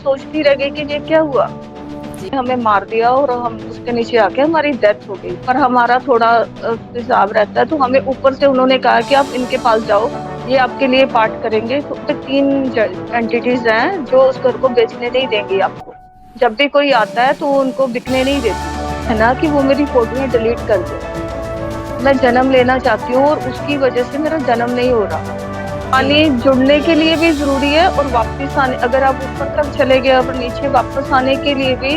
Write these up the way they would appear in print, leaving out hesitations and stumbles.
सोचती रह गई कि ये क्या हुआ, जी। हमें मार दिया और हम उसके नीचे आके हमारी डेथ हो गई। पर हमारा थोड़ा हिसाब रहता है, तो हमें ऊपर से उन्होंने कहा कि आप इनके पास जाओ, ये आपके लिए पार्ट करेंगे। तो 3 एंटिटीज हैं जो उस घर को बेचने नहीं देंगी आपको। जब भी कोई आता है तो वो उनको बिकने नहीं देती है ना, कि वो मेरी फोटोएं डिलीट कर दे। मैं जन्म लेना चाहती हूँ और उसकी वजह से मेरा जन्म नहीं हो रहा। जी। पानी जुड़ने के लिए भी जरूरी है और वापस आने, अगर आप ऊपर तक चले गए और नीचे वापस आने के लिए भी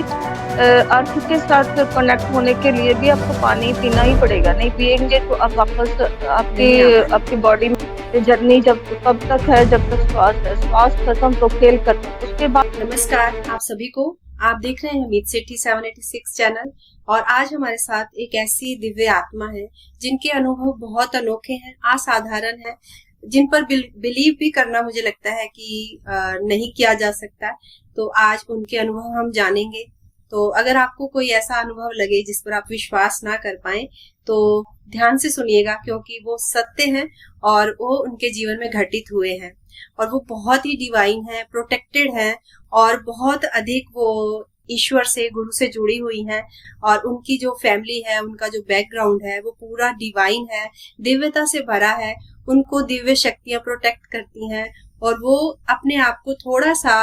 अर्थ के साथ कनेक्ट होने के लिए भी आपको पानी पीना ही पड़ेगा। नहीं पिएंगे तो आप वापस आपकी नहीं आ पाएंगे। आपकी बॉडी में जर्नी जब तब तक है जब तक श्वास है, श्वास खत्म तो खेल खत्म। उसके बाद नमस्कार आप सभी को। आप देख रहे हैं मीत सेठी 786 चैनल और आज हमारे साथ एक ऐसी दिव्य आत्मा है जिनके अनुभव बहुत अनोखे हैं, असाधारण है, जिन पर बिलीव भी करना मुझे लगता है कि नहीं किया जा सकता। तो आज उनके अनुभव हम जानेंगे। तो अगर आपको कोई ऐसा अनुभव लगे जिस पर आप विश्वास ना कर पाए तो ध्यान से सुनिएगा, क्योंकि वो सत्य हैं और वो उनके जीवन में घटित हुए हैं और वो बहुत ही डिवाइन है, प्रोटेक्टेड है और बहुत अधिक वो ईश्वर से, गुरु से जुड़ी हुई हैं। और उनकी जो फैमिली है, उनका जो बैकग्राउंड है वो पूरा डिवाइन है, दिव्यता से भरा है। उनको दिव्य शक्तियां प्रोटेक्ट करती हैं और वो अपने आप को थोड़ा सा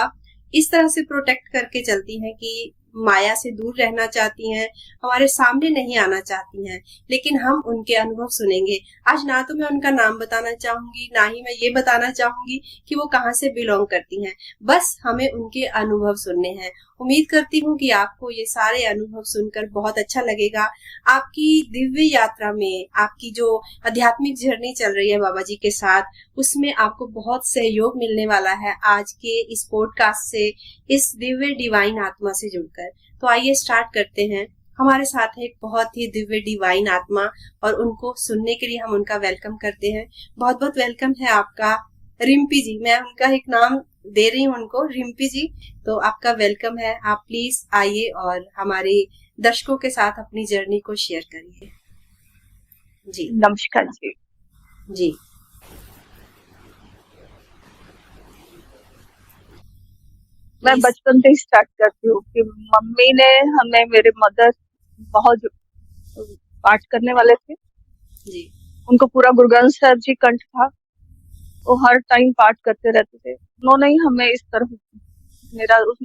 इस तरह से प्रोटेक्ट करके चलती हैं कि माया से दूर रहना चाहती हैं, हमारे सामने नहीं आना चाहती हैं। लेकिन हम उनके अनुभव सुनेंगे। आज ना तो मैं उनका नाम बताना चाहूंगी, ना ही मैं ये बताना चाहूंगी कि वो कहाँ से बिलोंग करती हैं। बस हमें उनके अनुभव सुनने हैं। उम्मीद करती हूँ कि आपको ये सारे अनुभव सुनकर बहुत अच्छा लगेगा। आपकी दिव्य यात्रा में, आपकी जो आध्यात्मिक जर्नी चल रही है बाबा जी के साथ, उसमें आपको बहुत सहयोग मिलने वाला है आज के इस पॉडकास्ट से, इस दिव्य डिवाइन आत्मा से जुड़कर। तो आइए स्टार्ट करते हैं। हमारे साथ है एक बहुत ही दिव्य डिवाइन आत्मा और उनको सुनने के लिए हम उनका वेलकम करते हैं। बहुत बहुत वेलकम है आपका, रिम्पी जी। मैं उनका एक नाम दे रही हूँ उनको, रिम्पी जी। तो आपका वेलकम है। आप प्लीज आइए और हमारे दर्शकों के साथ अपनी जर्नी को शेयर करिए। जी नमस्कार जी। जी। मैं प्लीज। बचपन से ही स्टार्ट करती हूँ कि मम्मी ने हमें, मेरे मदर बहुत पाठ करने वाले थे। जी। उनको पूरा गुरु ग्रंथ साहिब जी कंठ था, वो हर टाइम पाठ करते रहते थे। उन्होंने ही हमें इस तरफ,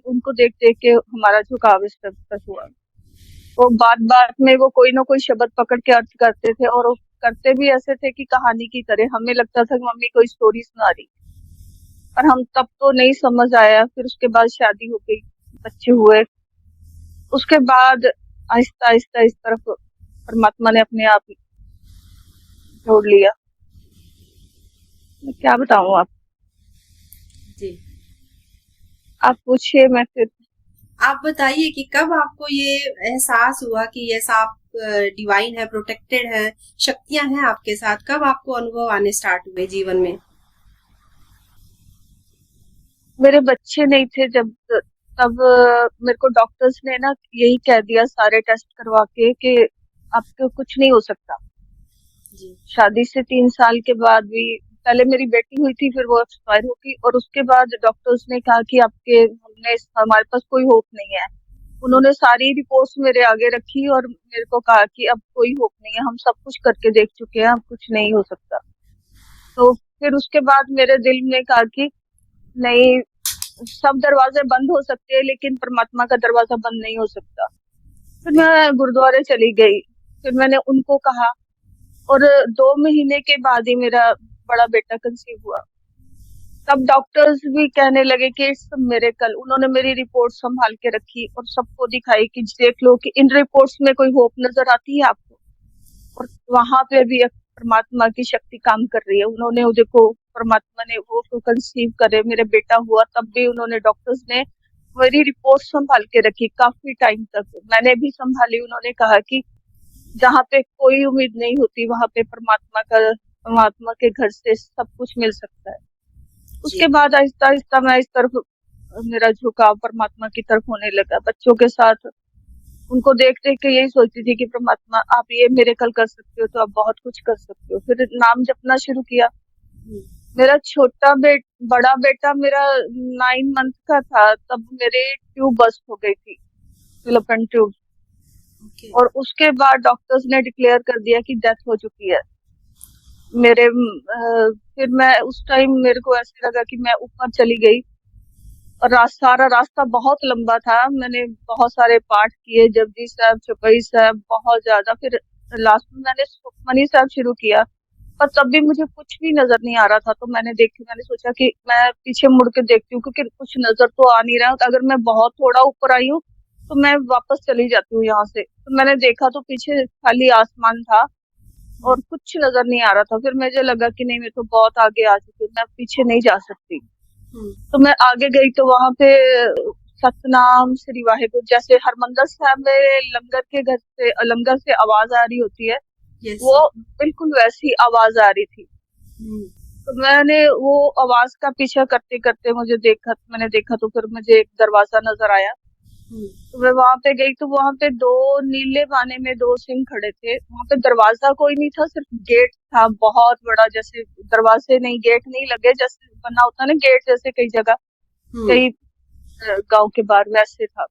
उनको देख देख के हमारा झुकाव इस तरफ तक हुआ। वो बात बात में वो कोई ना कोई शब्द पकड़ के अर्थ करते थे और वो करते भी ऐसे थे कि कहानी की तरह। हमें लगता था कि मम्मी कोई स्टोरी सुना रही, पर हम तब तो नहीं समझ आया। फिर उसके बाद शादी हो गई, बच्चे हुए, उसके बाद आहिस्ता आहिस्ता इस तरफ परमात्मा ने अपने आप जोड़ लिया। मैं क्या बताऊं जी। आप पूछिए, मैं फिर। आप बताइए कि कब आपको ये एहसास हुआ कि ये आप डिवाइन है, प्रोटेक्टेड है, शक्तियां हैं आपके साथ। कब आपको अनुभव आने स्टार्ट हुए जीवन में? मेरे बच्चे नहीं थे जब, तब मेरे को डॉक्टर्स ने ना यही कह दिया सारे टेस्ट करवा के कि आपको कुछ नहीं हो सकता। जी। शादी से 3 साल के बाद भी, पहले मेरी बेटी हुई थी, फिर वो एक्सपायर हो गई और उसके बाद डॉक्टर्स ने कहा कि हमारे पास कोई होप नहीं है। उन्होंने सारी रिपोर्ट्स मेरे आगे रखी और मेरे को कहा कि अब कोई होप नहीं है, हम सब कुछ करके देख चुके हैं, अब कुछ नहीं हो सकता। तो फिर उसके बाद मेरे दिल में कहा कि नहीं, सब दरवाजे बंद हो सकते हैं लेकिन परमात्मा का दरवाजा बंद नहीं हो सकता। फिर मैं गुरुद्वारे चली गई, फिर मैंने उनको कहा और 2 महीने के बाद ही मेरा बड़ा बेटा कंसीव हुआ। तब डॉक्टर्स भी कहने लगे कि इट्स मिरेकल। उन्होंने मेरी रिपोर्ट संभाल के रखी और सबको दिखाई कि देख लो कि इन रिपोर्ट्स में कोई होप नजर आती है आपको। और वहां पे भी एक परमात्मा की शक्ति काम कर रही है। उन्होंने वो देखो, परमात्मा ने वो कंसीव करे, मेरे बेटा हुआ, तब भी उन्होंने, डॉक्टर्स ने मेरी रिपोर्ट संभाल के रखी काफी टाइम तक। मैंने भी संभाली। उन्होंने कहा कि जहाँ पे कोई उम्मीद नहीं होती वहां पे परमात्मा के घर से सब कुछ मिल सकता है। जी। उसके बाद आहिस्ता आहिस्ता मैं इस तरफ, मेरा झुकाव परमात्मा की तरफ होने लगा। बच्चों के साथ उनको देख देख के यही सोचती थी कि परमात्मा आप ये मिरेकल कर सकते हो तो आप बहुत कुछ कर सकते हो। फिर नाम जपना शुरू किया, मेरा बड़ा बेटा मेरा 9 मंथ का था, तब मेरे ट्यूब बस्ट हो गई थी, फिलिपन ट्यूब। ओके। और उसके बाद डॉक्टर्स ने डिक्लेयर कर दिया कि डेथ हो चुकी है मेरे। फिर मैं उस टाइम मेरे को ऐसे लगा कि मैं ऊपर चली गई, और सारा रास्ता बहुत लंबा था। मैंने बहुत सारे पाठ किए, जपजी साहब, चौपाई साहब, बहुत ज्यादा। फिर लास्ट में मैंने सुखमनी साहब शुरू किया, पर तब भी मुझे कुछ भी नजर नहीं आ रहा था। तो मैंने सोचा कि मैं पीछे मुड़ के देखती हूँ, क्योंकि कुछ नजर तो आ नहीं रहा है। तो अगर मैं बहुत थोड़ा ऊपर आई हूँ तो मैं वापस चली जाती हूँ यहाँ से। तो मैंने देखा तो पीछे खाली आसमान था हम्म। और कुछ नजर नहीं आ रहा था। फिर मुझे लगा कि नहीं, मैं तो बहुत आगे आ चुकी हूँ, मैं पीछे नहीं जा सकती। हम्म। तो मैं आगे गई तो वहां पे सतनाम श्री वाहेगुरु, जैसे हरमंदर साहब में लंगर से आवाज आ रही होती है, यस। वो बिल्कुल वैसी आवाज आ रही थी। हम्म। तो मैंने वो आवाज का पीछा करते करते मैंने देखा तो फिर मुझे एक दरवाजा नजर आया। हम्म। तो मैं वहां पे गई तो वहां पे दो नीले बाने में दो सिंह खड़े थे। वहां पे दरवाजा कोई नहीं था, सिर्फ गेट था बहुत बड़ा। जैसे दरवाजे नहीं, गेट नहीं लगे, जैसे बना होता ना गेट, जैसे कई जगह, हम्म। कई गांव के बाहर वैसे था।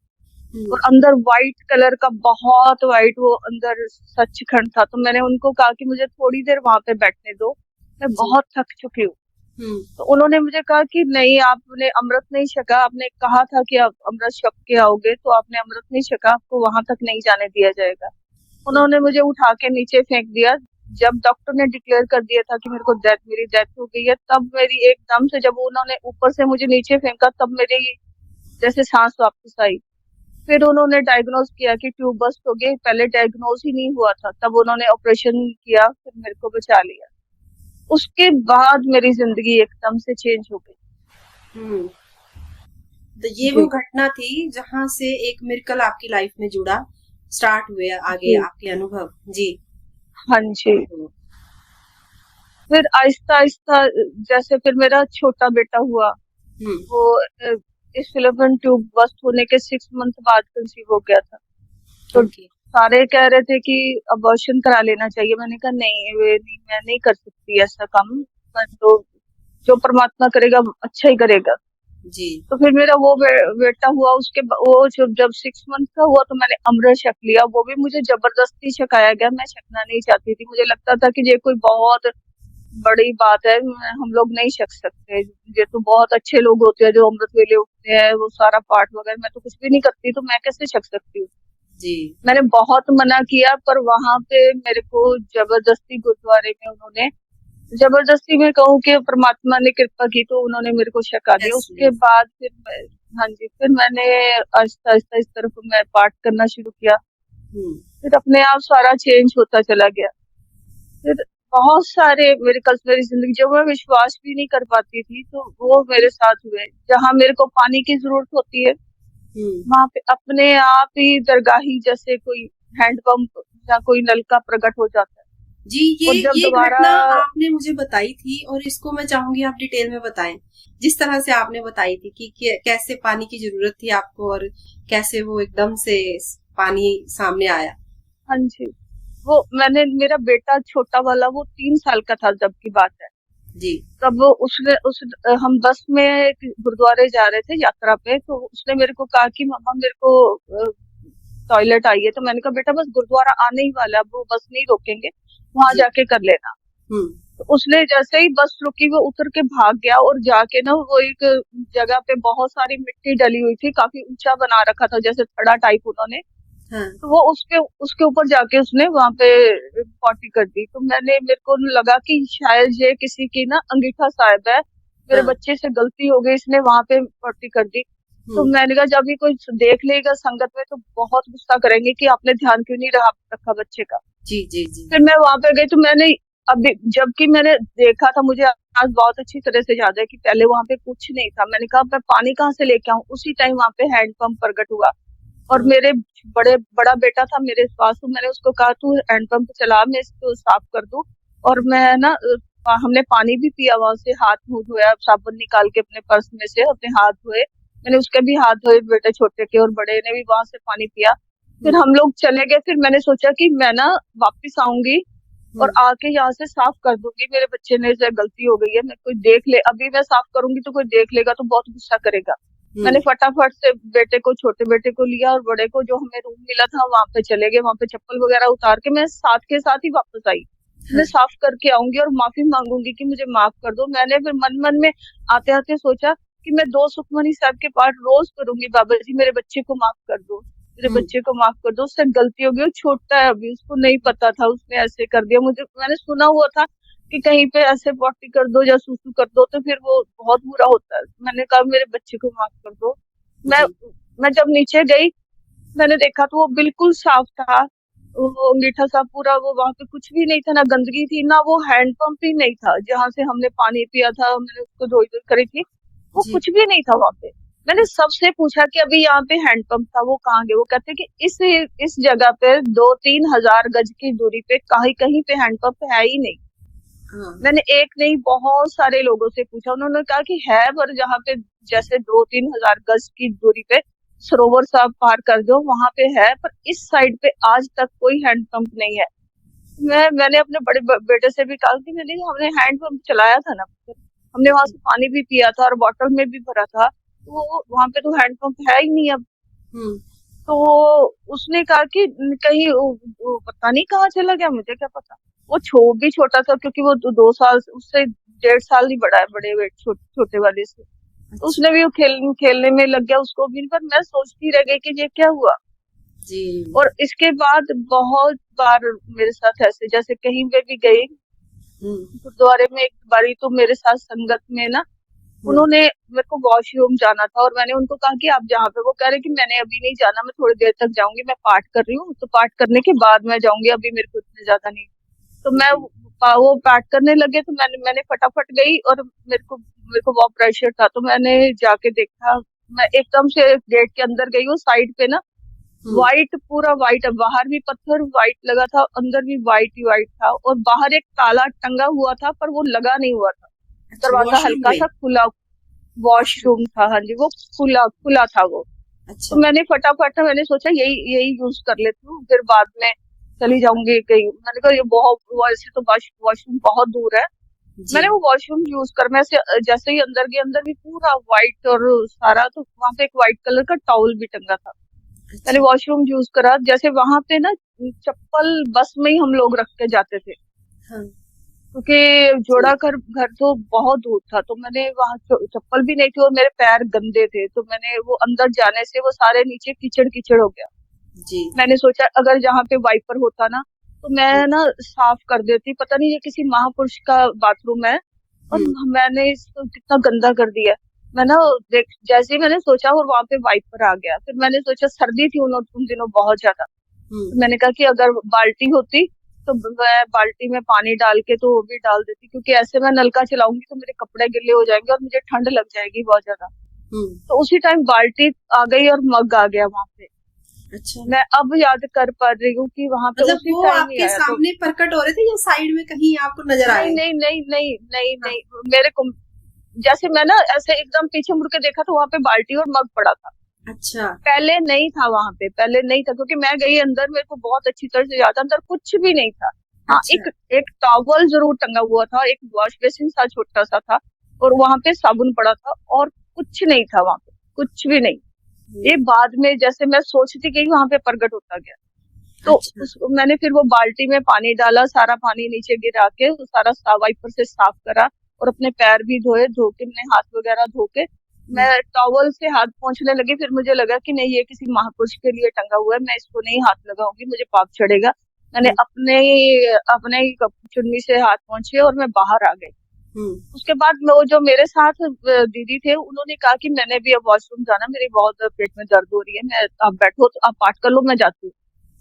हम्म। और अंदर व्हाइट कलर का, बहुत व्हाइट, वो अंदर सचखंड था। तो मैंने उनको कहा कि मुझे थोड़ी देर वहां पे बैठने दो, मैं जी। बहुत थक चुकी हूँ। हम्म। तो उन्होंने मुझे कहा कि नहीं, आपने अमृत नहीं छका, आपने कहा था कि आप अमृत छक के आओगे, तो आपने अमृत नहीं छका, आपको वहां तक नहीं जाने दिया जाएगा। उन्होंने मुझे उठा के नीचे फेंक दिया। जब डॉक्टर ने डिक्लेयर कर दिया था कि मेरी डेथ हो गई है, तब मेरी एकदम से, जब उन्होंने ऊपर से मुझे नीचे फेंका, तब मेरी जैसे सांस वापस आई। फिर उन्होंने डायग्नोज किया कि ट्यूब बस्ट हो गई। पहले डायग्नोज ही नहीं हुआ था, तब उन्होंने ऑपरेशन किया, फिर मेरे को बचा लिया। उसके बाद मेरी जिंदगी एकदम से चेंज हो गई। हम्म। तो ये वो जी। घटना थी जहां से एक मिरेकल आपकी लाइफ में जुड़ा, स्टार्ट हुए आगे जी। आपके अनुभव। जी। हाँ जी। फिर आहिस्ता आहिस्ता, जैसे फिर मेरा छोटा बेटा हुआ, हम्म। वो इस फिलिपन ट्यूब बस्ट होने के 6 मंथ बाद कंसीव हो गया था। तो ओके। सारे कह रहे थे कि अबॉर्शन करा लेना चाहिए। मैंने कहा नहीं, मैं नहीं कर सकती ऐसा काम। मैं तो, जो परमात्मा करेगा अच्छा ही करेगा। जी। तो फिर मेरा वो बेटा हुआ। वो जब 6 मंथ का हुआ तो मैंने अमृत छक लिया। वो भी मुझे जबरदस्ती छकाया गया, मैं छकना नहीं चाहती थी। मुझे लगता था कि ये कोई बहुत बड़ी बात है, हम लोग नहीं छक सकते। ये तो बहुत अच्छे लोग होते हैं जो अमृत वेले उठते हैं, वो सारा पाठ वगैरह। मैं तो कुछ भी नहीं करती, तो मैं कैसे छक सकती हूँ। जी। मैंने बहुत मना किया, पर वहां पे मेरे को जबरदस्ती गुरुद्वारे में उन्होंने, जबरदस्ती में कहूँ कि परमात्मा ने कृपा की, तो उन्होंने मेरे को छका दिया। यस। उसके बाद फिर हाँ जी, फिर मैंने आहिस्ता आहिस्ता इस तरफ मैं पाठ करना शुरू किया। हम्म। फिर अपने आप सारा चेंज होता चला गया। फिर बहुत सारे मिरेकल्स मेरी जिंदगी, जो मैं विश्वास भी नहीं कर पाती थी, तो वो मेरे साथ हुए। जहाँ मेरे को पानी की जरूरत होती है, वहां पे अपने आप ही दरगाही जैसे कोई हैंडपंप या कोई नलका प्रकट हो जाता है। जी। और जब ये दोबारा, घटना आपने मुझे बताई थी और इसको मैं चाहूंगी आप डिटेल में बताएं। जिस तरह से आपने बताई थी कि कैसे पानी की जरूरत थी आपको और कैसे वो एकदम से पानी सामने आया। हाँ जी, मेरा बेटा छोटा वाला, वो 3 साल का था जब की बात है। जी। तब वो उसने उस हम बस में गुरुद्वारे जा रहे थे यात्रा पे, तो उसने मेरे को कहा कि मम्मा मेरे को टॉयलेट आई है। तो मैंने कहा बेटा बस गुरुद्वारा आने ही वाला है, अब वो बस नहीं रोकेंगे, वहां जी। जाके कर लेना। हम्म। तो उसने जैसे ही बस रुकी, वो उतर के भाग गया, और जाके ना वो एक जगह पे बहुत सारी मिट्टी डली हुई थी, काफी ऊंचा बना रखा था, जैसे थड़ा टाइप उन्होंने। हाँ। तो वो उसके ऊपर जाके उसने वहां पे पॉटी कर दी। तो मेरे को लगा कि शायद ये किसी की ना अंगीठा साहिब है, मेरे हाँ। बच्चे से गलती हो गई, इसने वहां पे पॉटी कर दी। तो मैंने कहा जब भी कोई देख लेगा संगत में तो बहुत गुस्सा करेंगे कि आपने ध्यान क्यों नहीं रखा बच्चे का। जी। जी। जी। फिर मैं वहां पे गई तो मैंने, अभी जबकि मैंने देखा था, मुझे आज बहुत अच्छी तरह से याद है कि पहले वहां पे कुछ नहीं था। मैंने कहा मैं पानी कहाँ से लेके आऊं। उसी टाइम वहां पे हैंडपंप प्रकट हुआ, और मेरे बड़ा बेटा था मेरे पास। तो मैंने उसको कहा तू हैंडपंप चला, मैं इसको साफ कर दूं। और मैं ना, हमने पानी भी पिया वहां से, हाथ मुंह धोया, साबुन निकाल के अपने पर्स में से अपने हाथ धोए। मैंने उसके भी हाथ धोए, बेटे छोटे के और बड़े ने भी वहां से पानी पिया। फिर हम लोग चले गए। फिर मैंने सोचा कि मैं ना वापिस आऊंगी और आके यहाँ से साफ कर दूंगी, मेरे बच्चे ने से गलती हो गई है, मैं कोई देख ले, अभी मैं साफ करूंगी तो कोई देख लेगा तो बहुत गुस्सा करेगा। मैंने फटाफट से बेटे को, छोटे बेटे को लिया और बड़े को, जो हमें रूम मिला था वहां पे चले गए। वहां पे चप्पल वगैरह उतार के मैं साथ के साथ ही वापस आई। मैं साफ करके आऊंगी और माफी मांगूंगी कि मुझे माफ कर दो। मैंने फिर मन मन में आते आते सोचा कि मैं 2 सुखमनी साहब के पाठ रोज करूंगी, बाबा जी मेरे बच्चे को माफ कर दो, मेरे बच्चे को माफ कर दो, उससे गलती हो गई, वो छोटा है अभी, उसको नहीं पता था, उसने ऐसे कर दिया। मुझे, मैंने सुना हुआ था कि कहीं पे ऐसे पॉटी कर दो या सूसू कर दो तो फिर वो बहुत बुरा होता है। मैंने कहा मेरे बच्चे को माफ कर दो। मैं मैं जब नीचे गई, मैंने देखा तो वो बिल्कुल साफ था, वो अंगीठा सा पूरा, वो वहां पे कुछ भी नहीं था, ना गंदगी थी, ना वो हैंडपंप ही नहीं था जहां से हमने पानी पिया था, मैंने उसको धोई धोई करी थी, वो कुछ भी नहीं था वहां पे। मैंने सबसे पूछा कि अभी यहाँ पे हैंडपंप था, वो कहाँ गए? वो कहते कि इस जगह पे 2-3 हजार गज की दूरी पे कहीं कहीं पे हैंडपंप है ही नहीं। मैंने एक नहीं बहुत सारे लोगों से पूछा, उन्होंने कहा कि है, पर जहाँ पे जैसे 2-3 हजार गज की दूरी पे सरोवर साहब पार कर दो वहां पे है, पर इस साइड पे आज तक कोई हैंडपंप नहीं है। मैंने अपने बड़े बेटे से भी कहा कि मैंने, हमने हैंडपंप चलाया था ना, हमने वहां से पानी भी पिया था और बॉटल में भी भरा था, तो वहां पे तो हैंडपंप है ही नहीं अब। तो उसने कहा कि कहीं वो पता नहीं कहाँ चला गया, मुझे क्या पता। वो भी छोटा था क्योंकि वो 2 साल उससे 1.5 साल ही बड़ा है, बड़े छोटे वाले से। तो उसने भी वो खेलने में लग गया, उसको भी। पर मैं सोचती रह गई कि ये क्या हुआ जी। और इसके बाद बहुत बार मेरे साथ ऐसे, जैसे कहीं पे भी गई गुरुद्वारे में, एक बारी तो मेरे साथ संगत में ना, उन्होंने, मेरे को वॉशरूम जाना था और मैंने उनको कहा कि आप जहाँ पे, वो कह रहे कि मैंने अभी नहीं जाना, मैं थोड़ी देर तक जाऊंगी, मैं पाठ कर रही हूँ, तो पाठ करने के बाद मैं जाऊंगी, अभी मेरे को इतने ज्यादा नहीं। तो मैं वो पाठ करने लगे तो मैंने फटाफट गई और मेरे को बहुत प्रेशर था, तो मैंने जाके देखा, मैं एकदम से गेट के अंदर गई, वो साइड पे ना व्हाइट, पूरा व्हाइट, बाहर भी पत्थर व्हाइट लगा था, अंदर भी व्हाइट ही व्हाइट था, और बाहर एक ताला टंगा हुआ था पर वो लगा नहीं हुआ था, दरवाजा हल्का सा खुला, वॉशरूम था, हाँ जी, वो खुला था वो। अच्छा। तो मैंने फटाफट, मैंने सोचा यही यूज कर लेती हूँ, फिर बाद में चली जाऊंगी कहीं। मैंने कहा ये बहुत, वैसे तो वॉशरूम बहुत दूर है। मैंने वो वॉशरूम यूज कर, मैं जैसे ही अंदर गई, अंदर भी पूरा व्हाइट और सारा, तो वहां पे एक व्हाइट कलर का टॉवल भी टंगा था। मैंने वॉशरूम यूज करा, जैसे वहां पे ना चप्पल बस में ही हम लोग रख के जाते थे, क्योंकि जोड़ा घर तो बहुत दूर था, तो मैंने वहां चप्पल भी नहीं थी और मेरे पैर गंदे थे, तो मैंने वो अंदर जाने से वो सारे नीचे कीचड़ कीचड़ हो गया जी। मैंने सोचा अगर जहाँ पे वाइपर होता ना तो मैं ना साफ कर देती, पता नहीं ये किसी महापुरुष का बाथरूम है और मैंने इसको कितना गंदा कर दिया। मैं ना जैसे ही मैंने सोचा और वहां पे वाइपर आ गया, फिर मैंने सोचा, सर्दी थी उन दिनों बहुत ज्यादा, तो मैंने कहा कि अगर बाल्टी होती तो मैं बाल्टी में पानी डाल के तो वो भी डाल देती, क्योंकि ऐसे मैं नलका चलाऊंगी तो मेरे कपड़े गिले हो जाएंगे और मुझे ठंड लग जाएगी बहुत ज्यादा। तो उसी टाइम बाल्टी आ गई और मग आ गया वहां पे। अच्छा। मैं अब याद कर पा रही हूँ कि वहां पे उसी वो आपके सामने प्रकट हो रहे थे या साइड में कहीं आपको नजर आए? नहीं, मेरे को जैसे मैं ना ऐसे एकदम पीछे मुड़ के देखा तो वहां पे बाल्टी और मग पड़ा था। अच्छा। पहले नहीं था वहां पे, पहले नहीं था, क्योंकि मैं गई अंदर, मेरे को बहुत अच्छी तरह से याद, अंदर कुछ भी नहीं था। हाँ, अच्छा। एक टॉवल जरूर टंगा हुआ था, एक वॉश बेसिन सा छोटा सा था और वहां पे साबुन पड़ा था और कुछ नहीं था वहां पे, कुछ भी नहीं। ये बाद में जैसे मैं सोचती गई वहां पे प्रकट होता गया। तो अच्छा। मैंने फिर वो बाल्टी में पानी डाला, सारा पानी नीचे गिरा के सारा वाइपर से साफ करा और अपने पैर भी धो के मैंने हाथ वगैरह धो के मैं टॉवल से हाथ पोंछने लगी। फिर मुझे लगा कि नहीं, ये किसी महापुरुष के लिए टंगा हुआ है, मैं इसको नहीं हाथ लगाऊंगी, मुझे पाप चढ़ेगा। मैंने अपने ही चुन्नी से हाथ पोंछे और मैं बाहर आ गई। उसके बाद वो जो मेरे साथ दीदी थे, उन्होंने कहा कि मैंने भी अब वॉशरूम जाना, मेरी बहुत पेट में दर्द हो रही है, मैं आप बैठो तो आप पाठ कर लो, मैं जाती हूँ।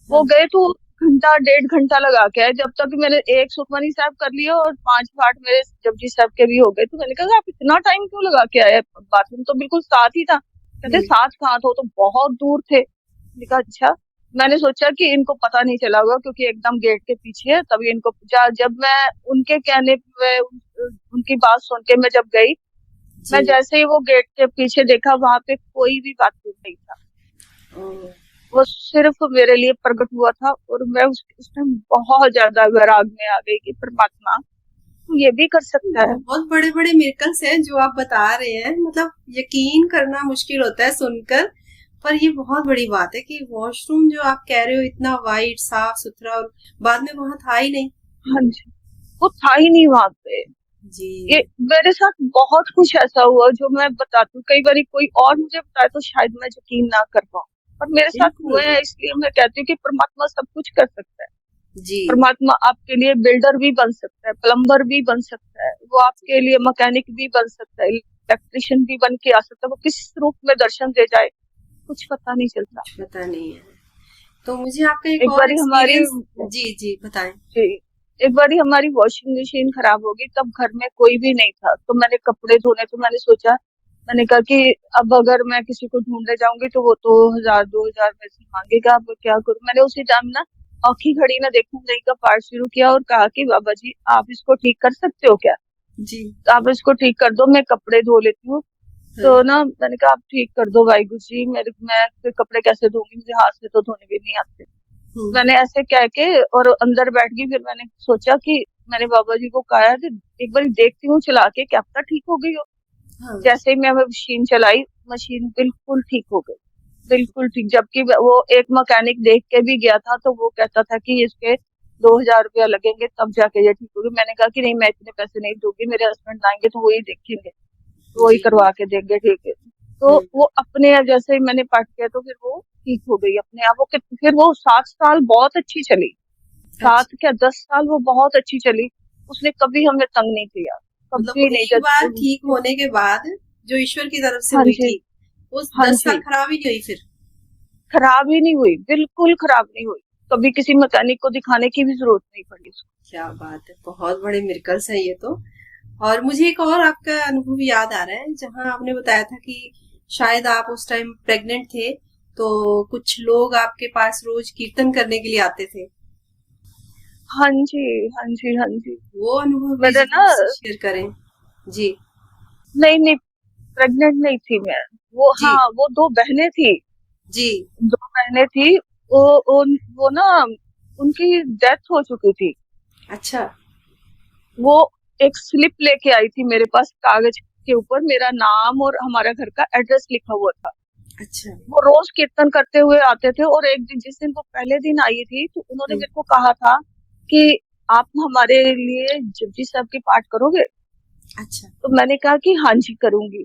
वो गए तो घंटा 1.5 घंटा लगा के आए, जब तक मैंने एक सुखमनी साहब कर लिया और 5 पाठ मेरे जपजी साहब के भी हो गए। तो मैंने कहा आप इतना टाइम क्यों लगा के आए, बाथरूम तो बिल्कुल साथ ही था। कहते साथ कहाँ था, तो बहुत दूर थे। मैंने कहा अच्छा। मैंने सोचा कि इनको पता नहीं चला होगा क्योंकि एकदम गेट के पीछे है, तभी इनको जब मैं उनके कहने पे उनकी बात सुन के मैं जब गई, मैं जैसे ही वो गेट के पीछे देखा, वहां पे कोई भी बाथरूम नहीं था। वो सिर्फ मेरे लिए प्रकट हुआ था, और मैं उस टाइम बहुत ज्यादा वैराग में आ गई कि परमात्मा तू ये भी कर सकता है। बहुत बड़े बड़े मिरेकल्स हैं जो आप बता रहे हैं, मतलब यकीन करना मुश्किल होता है सुनकर। पर ये बहुत बड़ी बात है कि वॉशरूम जो आप कह रहे हो इतना वाइट साफ सुथरा, और बाद में वहां था ही नहीं। हाँ जी, वो था ही नहीं वहां पे। जी। ये मेरे साथ बहुत कुछ ऐसा हुआ जो मैं बताती हूँ, कई बार कोई और मुझे बताए तो शायद मैं यकीन ना कर पाऊँ, पर मेरे साथ बिल्कुल। हुए हैं, इसलिए मैं कहती हूँ कि परमात्मा सब कुछ कर सकता है। जी। परमात्मा आपके लिए बिल्डर भी बन सकता है, प्लम्बर भी बन सकता है, वो आपके लिए मैकेनिक भी बन सकता है, इलेक्ट्रिशियन भी बन के आ सकता है। वो किस रूप में दर्शन दे जाए कुछ पता नहीं चलता। कुछ पता नहीं है। तो मुझे आपका एक एक और बारी हमारी एक्सपीरियंस। जी जी बताएं। जी, एक बारी हमारी वॉशिंग मशीन खराब हो गई, तब घर में कोई भी नहीं था, तो मैंने कपड़े धोने, तो मैंने सोचा, मैंने कहा कि अब अगर मैं किसी को ढूंढने जाऊंगी तो वो तो 1000-2000 में से मांगेगा, अब क्या करूं। मैंने उसी टाइम ना आँखी घड़ी ना देखूं नहीं का पाठ शुरू किया और कहा कि बाबा जी आप इसको ठीक कर सकते हो क्या, जी। तो आप इसको ठीक कर दो, मैं कपड़े धो लेती हूँ। हाँ। तो ना मैंने कहा आप ठीक कर दो वाहिगुरु जी, मैं फिर कपड़े कैसे धोऊंगी, मुझे हाथ से तो धोने भी नहीं आते। हम्म। मैंने ऐसे कह के और अंदर बैठ गई। फिर मैंने सोचा कि मैंने बाबा जी को कहा कि एक बार देखती हूँ चला के, क्या पता ठीक हो गई हो। हाँ। जैसे ही मैं मशीन चलाई, मशीन बिल्कुल ठीक हो गई, बिल्कुल ठीक। जबकि वो एक मैकेनिक देख के भी गया था, तो वो कहता था कि इसके 2000 रुपया लगेंगे तब जाके ये ठीक होगी। मैंने कहा कि नहीं, मैं इतने पैसे नहीं दूंगी, मेरे हस्बैंड आएंगे तो वही देखेंगे, तो वही जी। करवा के देंगे, ठीक है। तो हम्म। वो अपने आप, जैसे ही मैंने पाठ किया तो फिर वो ठीक हो गई अपने आप। फिर वो 7 साल बहुत अच्छी चली, अच्छा। 7 क्या 10 साल वो बहुत अच्छी चली। उसने कभी हमें तंग नहीं किया, मतलब वो कभी नहीं। एक बार ठीक होने के बाद जो ईश्वर की तरफ से हाँ हुई जी, ठीक, वो हाँ 10 साल जी, खराब ही नहीं हुई फिर। खराब ही नहीं हुई, बिल्कुल खराब नहीं हुई। कभी किसी मैकेनिक को दिखाने की भी जरूरत नहीं पड़ी उसको। क्या बात है, बहुत बड़े मिरेकल्स है ये तो। और मुझे एक और आपका अनुभव याद आ रहा है, जहां आपने बताया था कि शायद आप उस टाइम प्रेग्नेंट थे, तो कुछ लोग आपके पास रोज कीर्तन करने के लिए आते थे। हाँ जी, हाँ जी, हाँ जी। वो अनुभव भी मेरे जरूर ना, से शेयर करें। जी। नहीं नहीं, प्रेग्नेंट नहीं थी मैं। वो, जी। हाँ, वो दो बहनें थी, जी। 2 बहनें थी। वो वो ना उनकी डेथ हो चुकी थी। अच्छा। वो एक स्लिप लेके आई थी मेरे पास, कागज के ऊपर मेरा नाम और हमारा घर का एड्रेस लिखा हुआ था। अच्छा। वो रोज कीर्तन करते हुए आते थे, और एक दिन, जिस दिन वो पहले दिन आई थी, तो उन्होंने हम्म। मेरे को कहा था कि आप हमारे लिए जपजी साहब की पाठ करोगे। अच्छा। तो मैंने कहा कि हाँ जी करूंगी।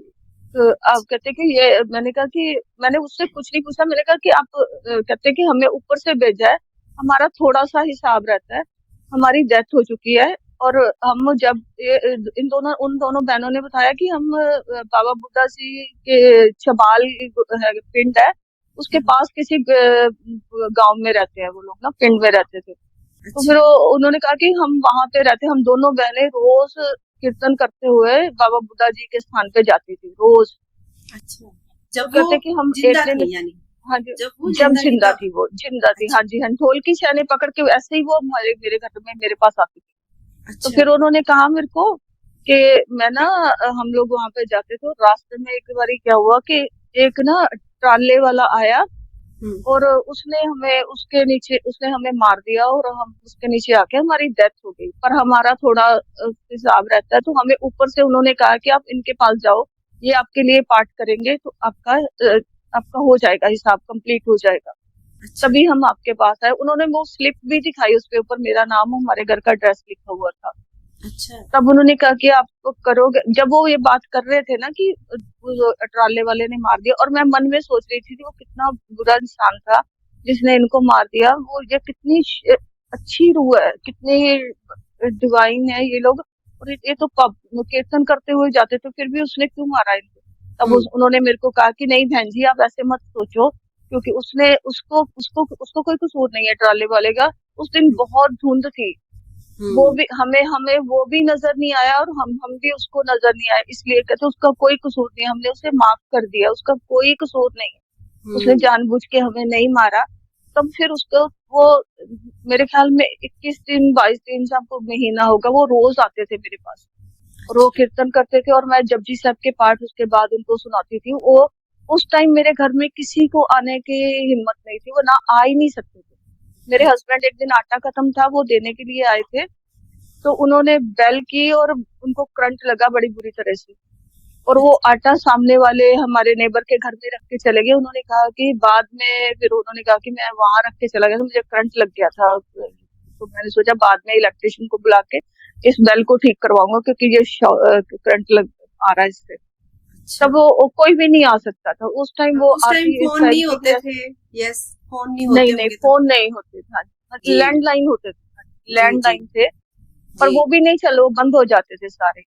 तो आप कहते कि ये, मैंने कहा कि मैंने उससे कुछ नहीं पूछा, मैंने कहा कि आप कहते कि हमें ऊपर से भेजा है, हमारा थोड़ा सा हिसाब रहता है, हमारी डेथ हो चुकी है। और हम जब उन दोनों बहनों ने बताया कि हम बाबा बुड्ढा जी के छबाल पिंड है, उसके हम्म। पास किसी गांव में रहते हैं वो लोग, ना पिंड में रहते थे। तो अच्छा। फिर उन्होंने कहा कि हम वहां पे रहते, हम दोनों बहनें रोज कीर्तन करते हुए बाबा बुड्ढा जी के स्थान पे जाती थी रोज। अच्छा। तो जब वो कहते कि हम एक जिंदा दिन, थी यानी, हाँ जी, जब वो जब जिंदा थी जिंदा तब। थी, वो जिंदा थी, हाँ अच्छा। जी, हाँ, ढोल की छेने पकड़ के ऐसे ही वो हमारे मेरे घर में मेरे पास आती थी। तो अच्छा। फिर उन्होंने कहा मेरे को कि मैं ना हम लोग वहां पे जाते थे, और रास्ते में एक बारी क्या हुआ कि एक ना ट्राले वाला आया, हम्म। और उसने हमें मार दिया, और हम उसके नीचे आके हमारी डेथ हो गई। पर हमारा थोड़ा हिसाब रहता है, तो हमें ऊपर से उन्होंने कहा कि आप इनके पास जाओ, ये आपके लिए पाठ करेंगे, तो आपका हो जाएगा, हिसाब कंप्लीट हो जाएगा। अच्छा। तभी हम आपके पास आए। उन्होंने वो स्लिप भी दिखाई, उसके ऊपर मेरा नाम, हमारे घर का एड्रेस लिखा हुआ था। अच्छा। तब उन्होंने कहा कि आप करोगे। जब वो ये बात कर रहे थे ना कि वो ट्राले वाले ने मार दिया, और मैं मन में सोच रही थी कि वो कितना बुरा इंसान था जिसने इनको मार दिया, वो ये कितनी अच्छी रूह है, कितनी डिवाइन है ये लोग, और ये तो कीर्तन करते हुए जाते, तो फिर भी उसने क्यों मारा इनको। तब हम्म। उन्होंने मेरे को कहा कि नहीं बहन जी, आप ऐसे मत सोचो, क्योंकि उसने उसको उसको उसको कोई कसूर नहीं है ट्राले वाले का। उस दिन हम्म। बहुत धुंध थी, वो हम्म। भी हमें हमें वो भी नजर नहीं आया, और हम भी उसको नजर नहीं आया, इसलिए कहते उसका कोई कसूर नहीं, हमने उसे माफ कर दिया, उसका कोई कसूर नहीं है, उसने हम्म। जानबूझ के हमें नहीं मारा। तब फिर उसको वो, मेरे ख्याल में 21 दिन 22 दिन, जब महीना होगा, वो रोज आते थे मेरे पास, और वो अच्छा। कीर्तन करते थे, और मैं जपजी साहब के पाठ उसके बाद उनको सुनाती थी। वो उस टाइम मेरे घर में किसी को आने की हिम्मत नहीं थी, वो ना आ ही नहीं सकते थे। मेरे हस्बैंड एक दिन आटा खत्म था, वो देने के लिए आए थे, तो उन्होंने बेल की और उनको करंट लगा बड़ी बुरी तरह से, और वो आटा सामने वाले हमारे नेबर के घर में रख के चले गए। उन्होंने कहा कि बाद में, फिर उन्होंने कहा कि मैं वहां रख के चला गया तो मुझे करंट लग गया था, तो मैंने सोचा बाद में इलेक्ट्रिशियन को बुला के इस बेल को ठीक करवाऊंगा, क्योंकि ये करंट लग आ रहा है इससे। अच्छा, तब वो कोई भी नहीं आ सकता था उस टाइम, वो उस टाइम आती फोन शायद नहीं थी होते कि थे। यस, फोन नहीं नहीं होते नहीं होंगे तब। फोन नहीं होते थे, जी लैंडलाइन होते थे, जी जी लैंडलाइन थे, पर जी वो भी नहीं, चलो बंद हो जाते थे सारे।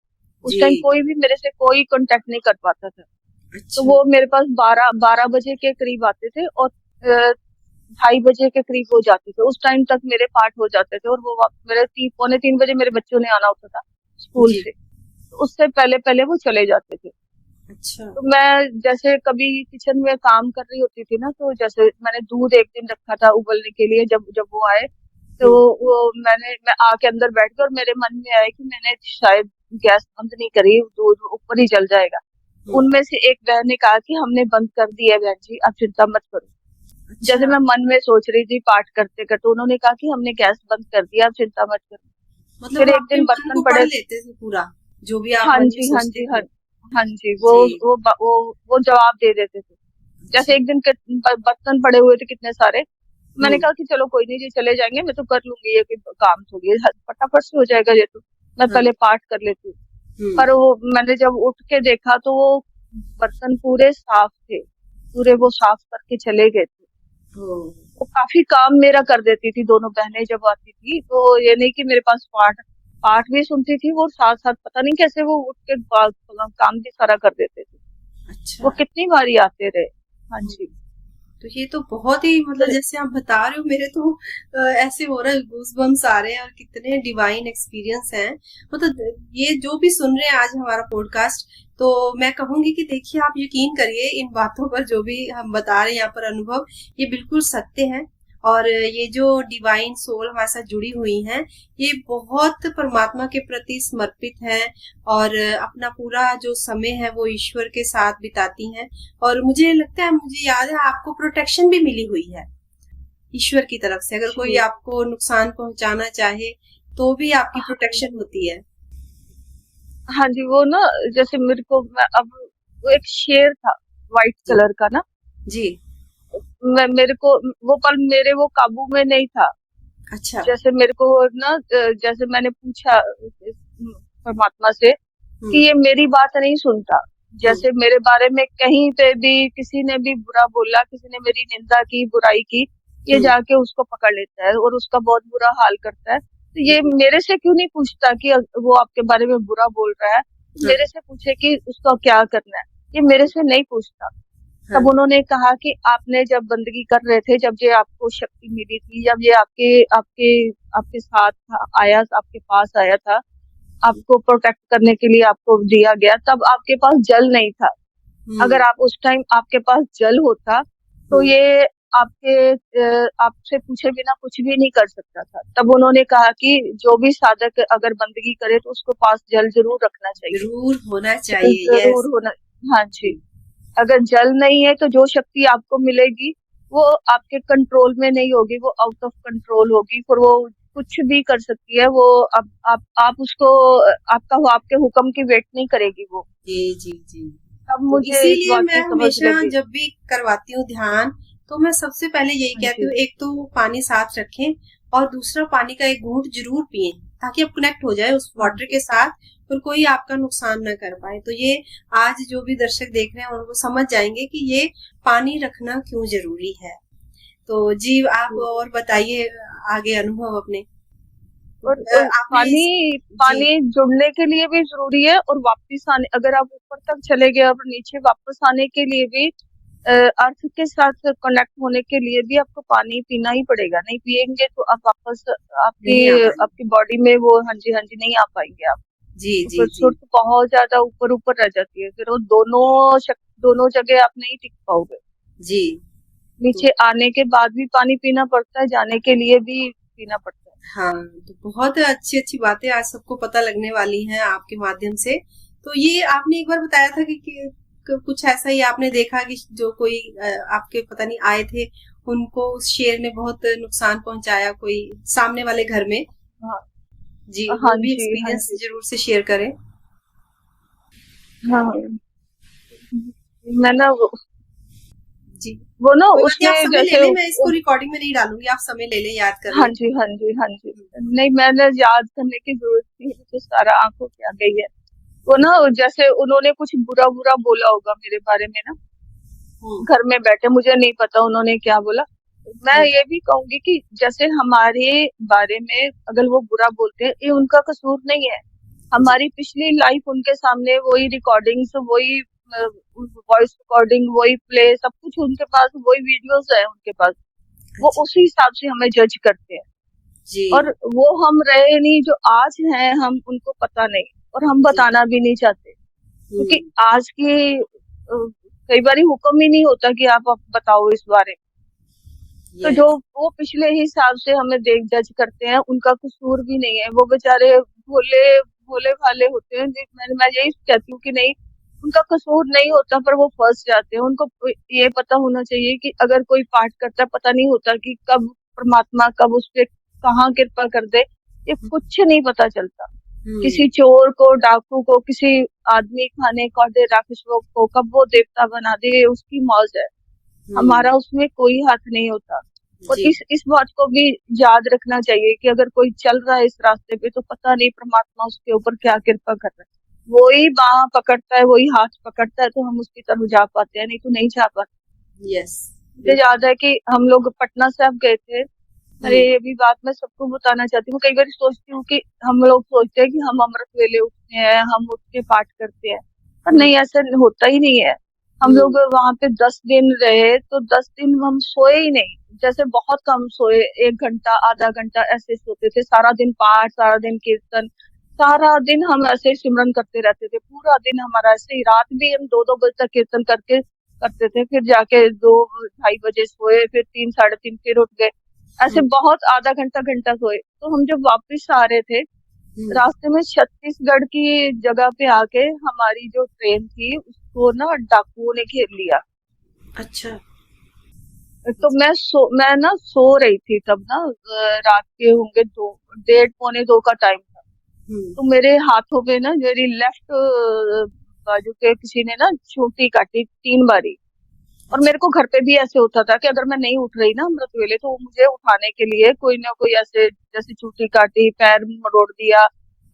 उस जी। टाइम कोई भी मेरे से कोई कांटेक्ट नहीं कर पाता था। तो अच्छा वो मेरे पास 12 बजे के करीब आते थे, और 2:30 बजे के करीब हो जाते थे। उस टाइम तक मेरे पाठ हो जाते थे, और वो मेरे 3 पौने 3 बजे मेरे बच्चों ने आना होता था स्कूल जी। से, तो उससे पहले पहले वो चले जाते थे। अच्छा तो मैं जैसे कभी किचन में काम कर रही होती थी ना, तो जैसे मैंने दूध एक दिन रखा था उबलने के लिए, जब जब वो आए, तो हम्म वो मैं आके अंदर बैठ गई, और मेरे मन में आया कि मैंने शायद गैस बंद नहीं करी, दूध ऊपर ही जल जाएगा। हम्म। उनमें से एक बहन ने कहा कि हमने बंद कर दिया है बहन जी, आप चिंता मत करो। जैसे अच्छा, मैं मन में सोच रही थी पाठ करते करते, उन्होंने कहा कि हमने गैस बंद कर दिया, आप चिंता मत करो। मतलब फिर वो एक आपके दिन मन बर्तन को पढ़ पड़े। लेते थे पूरा, जो भी आप हाँ मन में जी, हाँ सोचते जी, हाँ, थे। हाँ जी, जी। वो जवाब दे देते थे। जैसे अच्छा। एक दिन बर्तन पड़े हुए थे कितने सारे, मैंने हम्म कहा कि चलो कोई नहीं जी, चले जाएंगे, मैं तो कर लूंगी, ये कोई काम थोड़ी है, फटाफट से हो जाएगा ये तो, मैं हाँ। पहले पाठ कर लेती हूँ। हम्म। पर वो मैंने जब उठ के देखा तो वो बर्तन पूरे साफ थे, पूरे वो साफ करके चले गए थे। ओ। वो काफी काम मेरा कर देती थी, दोनों बहनें जब आती थी, तो ये नहीं कि मेरे पास पाठ पाठ भी सुनती थी, वो साथ साथ पता नहीं कैसे वो उठ के काम भी सारा कर देते थे। वो अच्छा। कितनी बारी आते रहे। हाँ हम्म। जी। तो ये तो बहुत ही, मतलब फिर जैसे आप बता रहे हो, मेरे तो ऐसे हो रहा है, गूज़बम्प्स आ रहे हैं, और कितने डिवाइन एक्सपीरियंस हैं। मतलब ये जो भी सुन रहे हैं आज हमारा पॉडकास्ट, तो मैं कहूंगी कि देखिए, आप यकीन करिए इन बातों पर, जो भी हम बता रहे हैं यहाँ पर अनुभव, ये बिल्कुल सत्य है। और ये जो डिवाइन सोल हमारे साथ जुड़ी हुई हैं, ये बहुत परमात्मा के प्रति समर्पित हैं, और अपना पूरा जो समय है वो ईश्वर के साथ बिताती हैं। और मुझे लगता है, मुझे याद है, आपको प्रोटेक्शन भी मिली हुई है ईश्वर की तरफ से। अगर कोई जी, आपको नुकसान पहुंचाना चाहे तो भी आपकी प्रोटेक्शन होती है। हाँ जी, वो ना, जैसे मेरे को अब वो एक शेर था व्हाइट जी कलर का ना, जी। मेरे को वो पल मेरे वो काबू में नहीं था। अच्छा। जैसे मेरे को ना, जैसे मैंने पूछा परमात्मा से कि हम्म ये मेरी बात नहीं सुनता, हम्म जैसे मेरे बारे में कहीं पे भी किसी ने भी बुरा बोला, किसी ने मेरी निंदा की, बुराई की, ये हम्म जाके उसको पकड़ लेता है और उसका बहुत बुरा हाल करता है। तो ये हम्म। मेरे से क्यों नहीं पूछता कि वो आपके बारे में बुरा बोल रहा है, तो हाँ मेरे से पूछे कि उसका क्या करना है। ये मेरे से नहीं पूछता। हाँ। तब उन्होंने कहा कि आपने जब बंदगी कर रहे थे, जब ये आपको शक्ति मिली थी, जब ये आपके आपके आपके साथ आया, आपके पास आया था, आपको प्रोटेक्ट करने के लिए आपको दिया गया, तब आपके पास जल नहीं था। अगर हम्म आप उस टाइम आपके पास जल होता, तो हम्म। ये आपसे पूछे बिना कुछ भी नहीं कर सकता था। तब उन्होंने कहा कि जो भी साधक अगर बंदगी करे तो उसको पास जल जरूर रखना चाहिए, जरूर होना जल चाहिए, जरूर यस। होना। हाँ जी। अगर जल नहीं है तो जो शक्ति आपको मिलेगी वो आपके कंट्रोल में नहीं होगी, वो आउट ऑफ कंट्रोल होगी, फिर वो कुछ भी कर सकती है। वो अब आप उसको, आपका वो आपके हुक्म की वेट नहीं करेगी वो। जी जी जी। तब तो मुझे इस इसीलिए बात मैं की समझ हमेशा लगी। जब भी करवाती हूँ ध्यान, तो मैं सबसे पहले यही हाँ कहती जी, हूँ, एक तो पानी साथ रखें, और दूसरा पानी का एक घूंट जरूर पिए, ताकि आप कनेक्ट हो जाए उस हाँ वाटर जी, के साथ, और कोई आपका नुकसान ना कर पाए। तो ये आज जो भी दर्शक देख रहे हैं उनको समझ जाएंगे कि ये पानी रखना क्यों जरूरी है। तो जी, आप जी। और बताइए आगे अनुभव अपने। और आपने पानी जी पानी जुड़ने के लिए भी जरूरी है, और वापस आने, अगर आप ऊपर तक चले गए और नीचे वापस आने के लिए भी, अर्थ के साथ कनेक्ट होने के लिए भी आपको पानी पीना ही पड़ेगा। नहीं पिएंगे तो आप वापस आपकी नहीं आ पाएंगे। आपकी बॉडी में वो, हाँ जी, हाँ जी, नहीं आ पाएंगे आप। जी तो जी फिर जी सुर्ख बहुत ज्यादा ऊपर ऊपर रह जाती है, फिर वो दोनों जगह आप नहीं टिक पाओगे। जी। तो नीचे आने के बाद भी पानी पीना पड़ता है, जाने के लिए भी पीना पड़ता है। हाँ, तो बहुत अच्छी अच्छी बातें आज सबको पता लगने वाली हैं आपके माध्यम से। तो ये आपने एक बार बताया था कि कुछ ऐसा ही आपने देखा कि जो कोई आपके पता नहीं आए थे, उनको उस शेर ने बहुत नुकसान पहुंचाया कोई सामने वाले घर में? हाँ जी, हाँ वो भी जी हाँ एक्सपीरियंस जी जरूर से शेयर करें। हाँ। मैं ना जी, वो ना कोई बात नहीं, आप उसमें समय ले जैसे लें, मैं इसको रिकॉर्डिंग में नहीं डालूंगी, आप समय ले लें, याद कर हाँ लें। जी हाँ जी हाँ जी। नहीं, मैंने याद करने की जरूरत नहीं है, तो सारा आंखों के आगे ही है। वो ना जैसे उन्होंने कुछ बुरा बुरा बोला होगा मेरे बारे में ना, हम्म। घर में बैठे, मुझे नहीं पता उन्होंने क्या बोला। मैं हम्म। ये भी कहूंगी कि जैसे हमारे बारे में अगर वो बुरा बोलते हैं, ये उनका कसूर नहीं है। जी। हमारी पिछली लाइफ उनके सामने वही रिकॉर्डिंग्स, वही वॉइस रिकॉर्डिंग, वही प्ले, सब कुछ उनके पास, वही वीडियोस है उनके पास। वो अच्छा। उसी हिसाब से हमें जज करते हैं। जी। और वो हम रहे नहीं जो आज हैं, हम उनको पता नहीं, और हम जी। बताना भी नहीं चाहते, क्योंकि हम्म। आज की कई बार हुक्म ही नहीं होता कि आप बताओ इस बारे में। तो जो यस। वो पिछले हिसाब से हमें देख जज करते हैं, उनका कसूर भी नहीं है। वो बेचारे भोले भोले भाले होते हैं। मैं यही कहती हूँ कि नहीं, उनका कसूर नहीं होता, पर वो फंस जाते हैं। उनको ये पता होना चाहिए कि अगर कोई पाठ करता है, पता नहीं होता कि कब परमात्मा कब उस पे कहाँ कृपा कर दे, ये कुछ नहीं पता चलता। किसी हम्म। चोर को, डाकू को, किसी आदमी खाने कौड़े राक्षसों को कब वो देवता बना दे, ये उसकी मौज है। हम्म। हमारा उसमें कोई हाथ नहीं होता। और जी। इस बात को भी याद रखना चाहिए कि अगर कोई चल रहा है इस रास्ते पे, तो पता नहीं परमात्मा उसके ऊपर क्या कृपा कर रहा है। वही बाह पकड़ता है, वही हाथ पकड़ता है, तो हम उसकी तरफ जा पाते हैं, नहीं तो नहीं जा पाते। यस। मुझे याद है कि हम लोग पटना साहब गए थे। अरे, हम्म। ये भी बात मैं सबको बताना चाहती हूँ। कई बार सोचती हूँ कि हम लोग सोचते हैं कि हम अमृत वेले उठते हैं, हम उठ के पाठ करते हैं, पर हम्म। नहीं, ऐसा होता ही नहीं है। हम लोग वहां पे 10 दिन रहे, तो 10 दिन हम सोए ही नहीं। जैसे बहुत कम सोए, 1 घंटा आधा घंटा ऐसे सोते थे। सारा दिन पाठ, सारा दिन कीर्तन, सारा दिन हम ऐसे ही सिमरन करते रहते थे। पूरा दिन हमारा ऐसे ही। रात भी हम 2-2 बजे तक कीर्तन करके करते थे। फिर जाके 2-2:30 बजे सोए, फिर 3-3:30 फिर उठ गए। ऐसे हम्म। बहुत आधा घंटा घंटा सोए। तो हम जब वापस आ रहे थे, हम्म। रास्ते में छत्तीसगढ़ की जगह पे आके हमारी जो ट्रेन थी, उसको ना डाकुओं ने घेर लिया। अच्छा। तो मैं ना सो रही थी तब ना, रात के होंगे 2, 1:30 पौने 2 का टाइम था। हम्म। तो मेरे हाथों पे ना, मेरी लेफ्ट बाजू पे किसी ने ना चोटी काटी 3 बारी। और अच्छा। मेरे को घर पे भी ऐसे होता था कि अगर मैं नहीं उठ रही ना अमृत वेले, तो वो मुझे उठाने के लिए कोई ना कोई ऐसे, जैसे चूटी काटी, पैर मरोड़ दिया,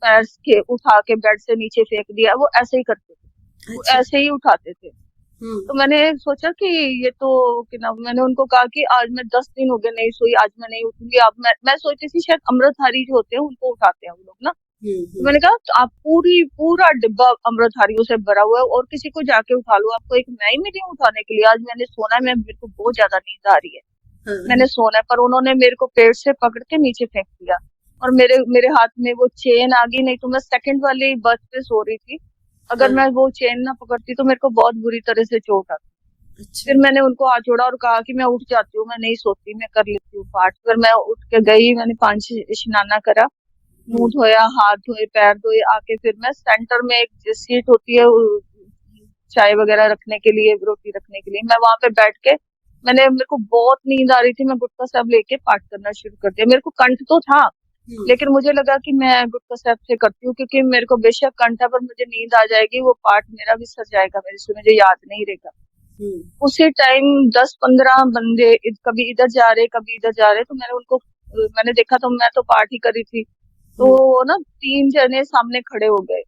पैर के उठा के बेड से नीचे फेंक दिया, वो ऐसे ही करते थे। वो अच्छा। ऐसे ही उठाते थे। हम्म। तो मैंने सोचा कि ये तो, कि ना, मैंने उनको कहा कि आज मैं 10 दिन हो गए नहीं सोई, आज मैं नहीं उठूंगी। अब मैं सोचती थी शायद अमृतधारी जो होते हैं उनको उठाते हैं वो लोग ना। हम्म। तो मैंने कहा, तो आप पूरा डिब्बा अमृतधारियों से भरा हुआ है, और किसी को जाके उठा लो, आपको एक मैं ही मिली हूँ उठाने के लिए। आज मैंने सोना है, मेरे को बहुत ज्यादा नींद आ रही है, हाँ। मैंने सोना है। पर उन्होंने मेरे को पेट से पकड़ के नीचे फेंक दिया, और मेरे मेरे हाथ में वो चेन आ गई। नहीं तो मैं सेकंड वाली बर्थ पे सो रही थी। अगर हाँ। मैं वो चेन ना पकड़ती तो मेरे को बहुत बुरी तरह से चोट आती। अच्छा। फिर मैंने उनको हाथ जोड़ा और कहा कि मैं उठ जाती हूँ, मैं नहीं सोती, मैं कर लेती हूँ पाठ। फिर मैं उठ के गई, मैंने 5 इशनाना करा, मुंह हम्म। धोया, हाथ धोए, पैर धोए। आके फिर मैं सेंटर में एक सीट होती है चाय वगैरह रखने के लिए, रोटी रखने के लिए, मैं वहां पे बैठ के, मेरे को बहुत नींद आ रही थी, मैं गुटका साहब लेके पाठ करना शुरू कर दिया। मेरे को कंठ तो था, हम्म। लेकिन मुझे लगा कि मैं गुटका साहब से करती हूँ, क्योंकि मेरे को बेशक कंठ है, पर मुझे नींद आ जाएगी, वो पाठ मेरा भी सर जाएगा मेरे से, मुझे याद नहीं रहेगा। हम्म। उसी टाइम 10-15 बंदे कभी इधर जा रहे, कभी इधर जा रहे, तो मैंने देखा, तो मैं तो पार्टी करी थी। तो हम्म। ना 3 जने सामने खड़े हो गए।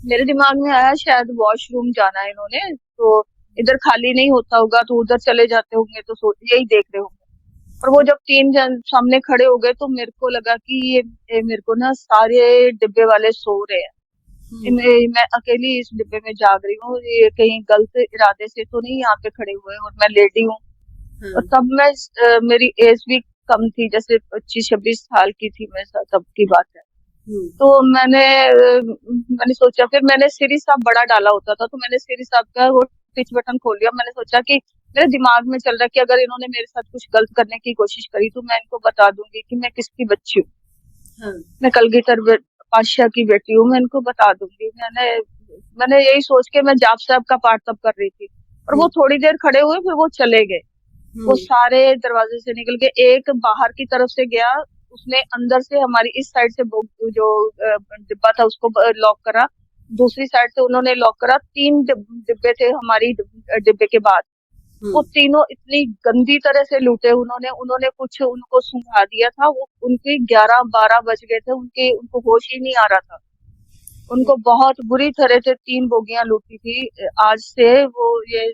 मेरे दिमाग में आया शायद वॉशरूम जाना है इन्होंने, तो इधर खाली नहीं होता होगा, तो उधर चले जाते होंगे, तो यही देख रहे होंगे। और वो जब 3 जन सामने खड़े हो गए, तो मेरे को लगा कि ये मेरे को ना सारे डिब्बे वाले सो रहे हैं, मैं अकेली इस डिब्बे में जाग रही हूँ, ये कहीं गलत इरादे से तो नहीं यहाँ पे खड़े हुए, और मैं लेडी हूँ। और हाँ। तब मेरी एज भी कम थी, जैसे 25-26 साल की थी मैं, तब की बात है। तो मैंने सोचा, फिर मैंने सीरी साहब बड़ा डाला होता था, तो मैंने सीरी साहब का वो पिच बटन खोल लिया। मैंने सोचा कि मेरे दिमाग में चल रहा है कि अगर इन्होंने मेरे साथ कुछ गलत करने की कोशिश करी, तो मैं इनको बता दूंगी कि मैं किसकी बच्ची हूँ। हाँ। मैं कलगीधर पातशाह की बेटी हूँ, मैं इनको बता दूंगी। मैंने मैंने यही सोच के मैं जाप साहब का पाठ तब कर रही थी, और वो थोड़ी देर खड़े हुए, फिर वो चले गए। वो सारे दरवाजे से निकल के एक बाहर की तरफ से गया, उसने अंदर से हमारी इस साइड से जो डिब्बा था उसको लॉक करा, दूसरी साइड से उन्होंने लॉक करा। 3 डिब्बे थे हमारी डिब्बे के बाद। वो तीनों इतनी गंदी तरह से लूटे उन्होंने। उन्होंने कुछ उनको सुंघा दिया था, वो उनके 11-12 बज गए थे, उनको होश ही नहीं आ रहा था। उनको बहुत बुरी तरह से 3 बोगियां लूटी थी। आज से वो ये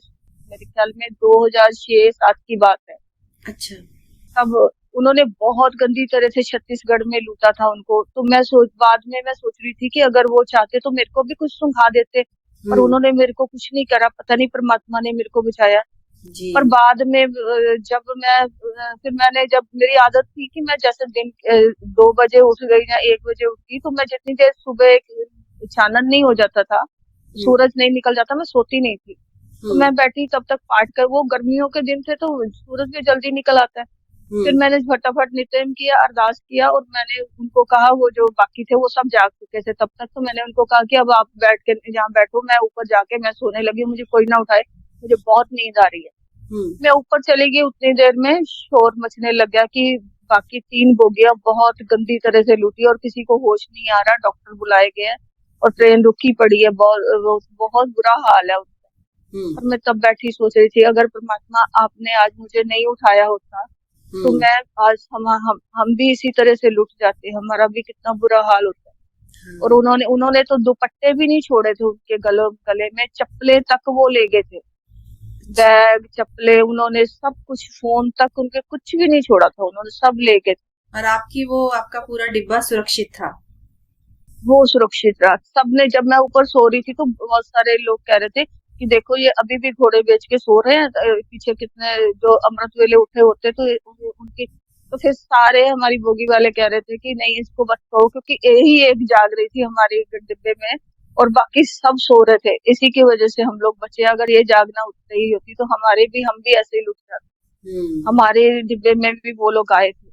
मेरे ख्याल में 2006-7 की बात है। अच्छा। तब उन्होंने बहुत गंदी तरह से छत्तीसगढ़ में लूटा था उनको। तो बाद में मैं सोच रही थी कि अगर वो चाहते तो मेरे को भी कुछ सुंघा देते, पर उन्होंने मेरे को कुछ नहीं करा। पता नहीं परमात्मा ने मेरे को बचाया। जी। पर बाद में जब मेरी आदत थी कि मैं जैसे दिन 2 बजे उठ गई या 1 बजे उठती, तो मैं जितनी देर सुबह चानन नहीं हो जाता था, सूरज नहीं निकल जाता, मैं सोती नहीं थी। तो मैं बैठी तब तक पाठ कर। वो गर्मियों के दिन थे तो सूरज भी जल्दी निकल आता है। फिर मैंने फटाफट नित्य किया, अरदास किया, और मैंने उनको कहा, वो जो बाकी थे वो सब जाग चुके थे तब तक, तो मैंने उनको कहा कि अब आप बैठ के यहाँ बैठो, मैं ऊपर जाके मैं सोने लगी, मुझे कोई ना उठाए, मुझे बहुत नींद आ रही है। मैं ऊपर चली गई, उतनी देर में शोर मचने लग गया कि बाकी 3 बोगियां बहुत गंदी तरह से लूटी और किसी को होश नहीं आ रहा, डॉक्टर बुलाए गए हैं और ट्रेन रुकी पड़ी है, बहुत बुरा हाल है उसका। और मैं तब बैठी सोच रही थी, अगर परमात्मा आपने आज मुझे नहीं उठाया होता तो मैं आज हम भी इसी तरह से लुट जाते, हमारा भी कितना बुरा हाल होता है। और उन्होंने तो दुपट्टे भी नहीं छोड़े थे, उनके गले में चप्पलें तक वो ले गए थे, बैग, चप्पलें, उन्होंने सब कुछ, फोन तक, उनके कुछ भी नहीं छोड़ा था, उन्होंने सब ले गए थे। और आपका पूरा डिब्बा सुरक्षित था? वो सुरक्षित रहा। सबने, जब मैं ऊपर सो रही थी तो बहुत सारे लोग कह रहे थे कि देखो ये अभी भी घोड़े बेच के सो रहे हैं, पीछे कितने जो अमृत वेले उठे होते तो उनकी। तो फिर सारे हमारी बोगी वाले कह रहे थे कि नहीं इसको मत कहो, क्योंकि यही एक जाग रही थी हमारे डिब्बे में और बाकी सब सो रहे थे। इसी की वजह से हम लोग बचे। अगर ये जागना उठ रही होती तो हम भी ऐसे ही लुट जाते। हमारे डिब्बे में भी वो लोग आए थे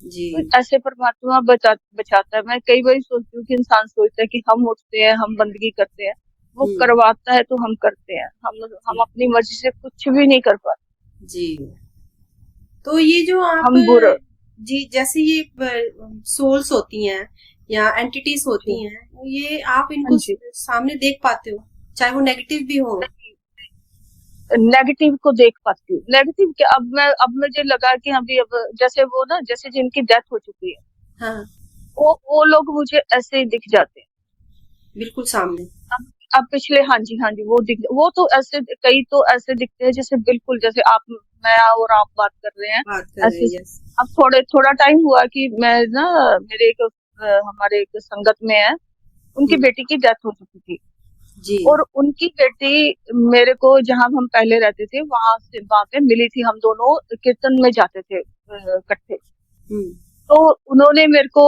जी। तो ऐसे परमात्मा बचाता है। मैं कई बार सोचती हूँ कि इंसान सोचता है कि हम उठते हैं, हम बंदगी करते हैं, वो करवाता है तो हम करते हैं। हम अपनी मर्जी से कुछ भी नहीं कर पाते जी। तो ये जो आप हम जी, जैसे ये सोल्स होती हैं या एंटिटीज होती हैं, ये आप इनको सामने देख पाते हो, चाहे वो नेगेटिव भी हो? नेगेटिव को देख पाती हूँ। नेगेटिव क्या, अब मुझे लगा कि अभी अब जैसे जिनकी डेथ हो चुकी है, हाँ, वो लोग मुझे ऐसे ही दिख जाते हैं बिल्कुल सामने। अब पिछले, हाँ जी, वो तो ऐसे, कई तो ऐसे दिखते हैं जैसे बिल्कुल जैसे मैं और आप बात कर रहे हैं ऐसे। अब थोड़ा टाइम हुआ कि मैं ना, मेरे हमारे एक संगत में है, उनकी बेटी की डेथ हो चुकी थी जी। और उनकी बेटी मेरे को, जहाँ हम पहले रहते थे वहां पे मिली थी। हम दोनों कीर्तन में जाते थे इकट्ठे। तो उन्होंने मेरे को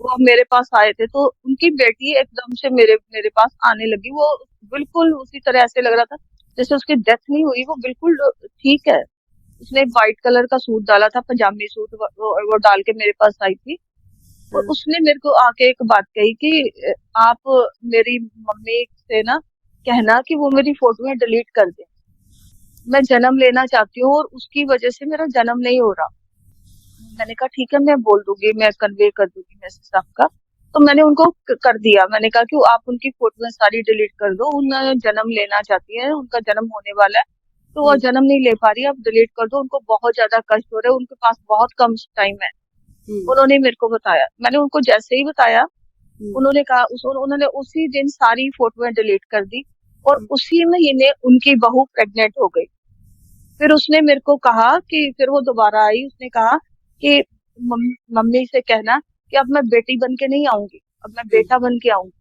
वो मेरे पास आए थे, तो उनकी बेटी एकदम से मेरे पास आने लगी। वो बिल्कुल उसी तरह ऐसे लग रहा था जैसे उसकी डेथ नहीं हुई, वो बिल्कुल ठीक है। उसने व्हाइट कलर का सूट डाला था, पजामी सूट, वो डाल के मेरे पास आई थी। और उसने मेरे को आके एक बात कही कि आप मेरी मम्मी से ना कहना कि वो मेरी फोटोएं डिलीट कर दे, मैं जन्म लेना चाहती हूँ और उसकी वजह से मेरा जन्म नहीं हो रहा। मैंने कहा ठीक है, मैं बोल दूंगी, मैं कन्वे कर दूंगी मैसेज आपका। तो मैंने उनको कर दिया। मैंने कहा कि आप उनकी फोटोएं सारी डिलीट कर दो, उन्हें जन्म लेना चाहती है, उनका जन्म होने वाला है, तो वो जन्म नहीं ले पा रही, आप डिलीट कर दो, उनको बहुत ज्यादा कष्ट हो रहा है, उनके पास बहुत कम टाइम है। उन्होंने मेरे को बताया। मैंने उनको जैसे ही बताया, उन्होंने कहा, उन्होंने उसी दिन सारी फोटोएं डिलीट कर दी और उसी महीने उनकी बहू प्रेग्नेंट हो गई। फिर उसने मेरे को कहा कि, फिर वो दोबारा आई, उसने कहा कि मम्मी से कहना कि अब मैं बेटी बन के नहीं आऊंगी, अब मैं बेटा बन के आऊंगी,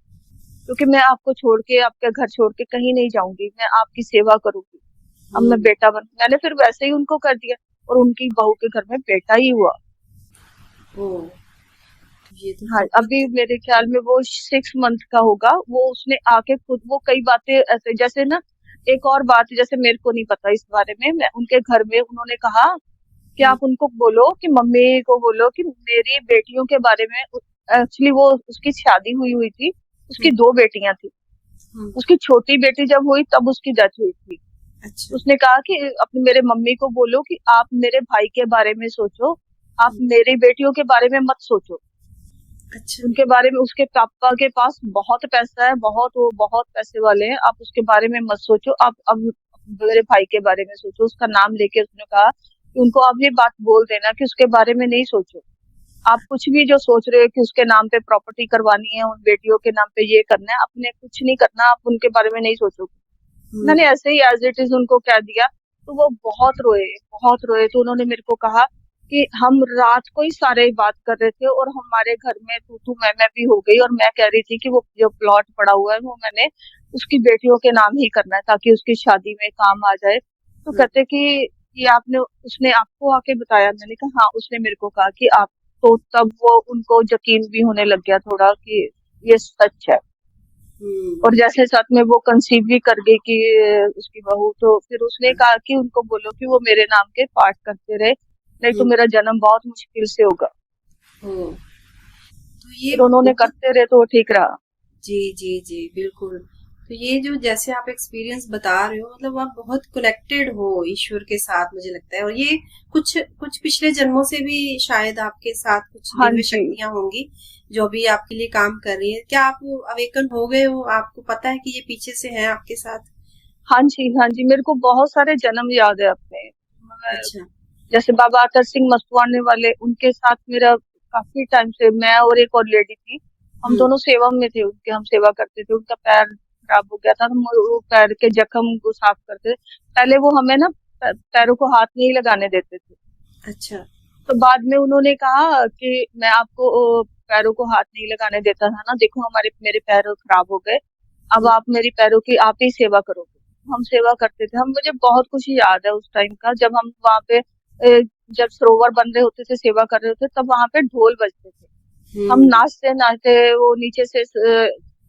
क्योंकि मैं आपको छोड़ के, आपके घर छोड़ के कहीं नहीं जाऊंगी, मैं आपकी सेवा करूंगी, अब मैं बेटा बन। मैंने फिर वैसे ही उनको कर दिया और उनकी बहू के घर में बेटा ही हुआ। ये तो हाँ, अभी मेरे ख्याल में वो 6 मंथ का होगा। वो उसने आके खुद, वो कई बातें ऐसे, जैसे ना, एक और बात जैसे मेरे को नहीं पता इस बारे में, मैं उनके घर में, उन्होंने कहा कि आप उनको बोलो कि मम्मी को बोलो कि मेरी बेटियों के बारे में, एक्चुअली वो उसकी शादी हुई थी उसकी 2 बेटियां थी। उसकी छोटी बेटी जब हुई तब उसकी डेथ हुई थी। अच्छा। उसने कहा कि अपने मेरे मम्मी को बोलो कि आप मेरे भाई के बारे में सोचो, आप मेरी बेटियों के बारे में मत सोचो। अच्छा। उनके बारे में, उसके पापा के पास बहुत पैसा है, वो बहुत पैसे वाले हैं, आप उसके बारे में मत सोचो, आप अब मेरे भाई के बारे में सोचो। उसका नाम लेके उसने कहा कि उनको आप ये बात बोल देना कि उसके बारे में नहीं सोचो। आप कुछ भी जो सोच रहे हो कि उसके नाम पे प्रॉपर्टी करवानी है, उन बेटियों के नाम पे ये करना है, आपने कुछ नहीं करना, आप उनके बारे में नहीं सोचोगे। मैंने ऐसे ही एज इट इज उनको कह दिया। तो वो बहुत रोए, बहुत रोए। तो उन्होंने मेरे को कहा कि हम रात को ही सारे बात कर रहे थे और हमारे घर में तू मैं भी हो गई, और मैं कह रही थी कि वो जो प्लॉट पड़ा हुआ है वो मैंने उसकी बेटियों के नाम ही करना है ताकि उसकी शादी में काम आ जाए। तो कहते कि ये आपने, उसने आपको आके बताया? मैंने कहा हाँ, उसने मेरे को कहा कि आप, तो तब वो उनको यकीन भी होने लग गया थोड़ा कि ये सच है। और जैसे साथ में वो कंसीव भी कर गई कि उसकी बहू, तो फिर उसने कहा कि उनको बोलो कि वो मेरे नाम के पाठ करते रहे, नहीं तो मेरा जन्म बहुत मुश्किल से होगा। तो ये फिर उन्होंने करते रहे तो वो ठीक रहा। जी जी जी बिल्कुल। तो ये जो जैसे आप एक्सपीरियंस बता रहे हो, मतलब आप बहुत कनेक्टेड हो ईश्वर के साथ, मुझे लगता है। और ये कुछ कुछ पिछले जन्मों से भी शायद आपके साथ कुछ हाँ दिव्य जी, शक्तियां होंगी जो भी आपके लिए काम कर रही है। क्या आप अवेकन हो गए हो? आपको पता है कि ये पीछे से हैं आपके साथ? हाँ जी, हाँ जी, मेरे को बहुत सारे जन्म याद है अपने। अच्छा। जैसे बाबा अतर सिंह मस्तवाने वाले, उनके साथ मेरा काफी टाइम से, मैं और एक और लेडी थी, हम दोनों सेवा में थे उनके, हम सेवा करते थे। उनका पैर खराब हो गया था, हम वो पैर के जख्म को साफ करते थे। पहले वो हमें ना पैरों को हाथ नहीं लगाने देते थे। अच्छा। तो बाद में उन्होंने कहा कि मैं आपको पैरों को हाथ नहीं लगाने देता था ना, देखो मेरे पैर खराब हो गए, अब आप मेरी पैरों की आप ही सेवा करोगे। हम सेवा करते थे। हम, मुझे बहुत कुछ याद है उस टाइम का, जब हम वहाँ पे जब सरोवर बन रहे होते थे, सेवा कर रहे होते, तब वहाँ पे ढोल बजते थे, हम नाचते नाचते वो नीचे से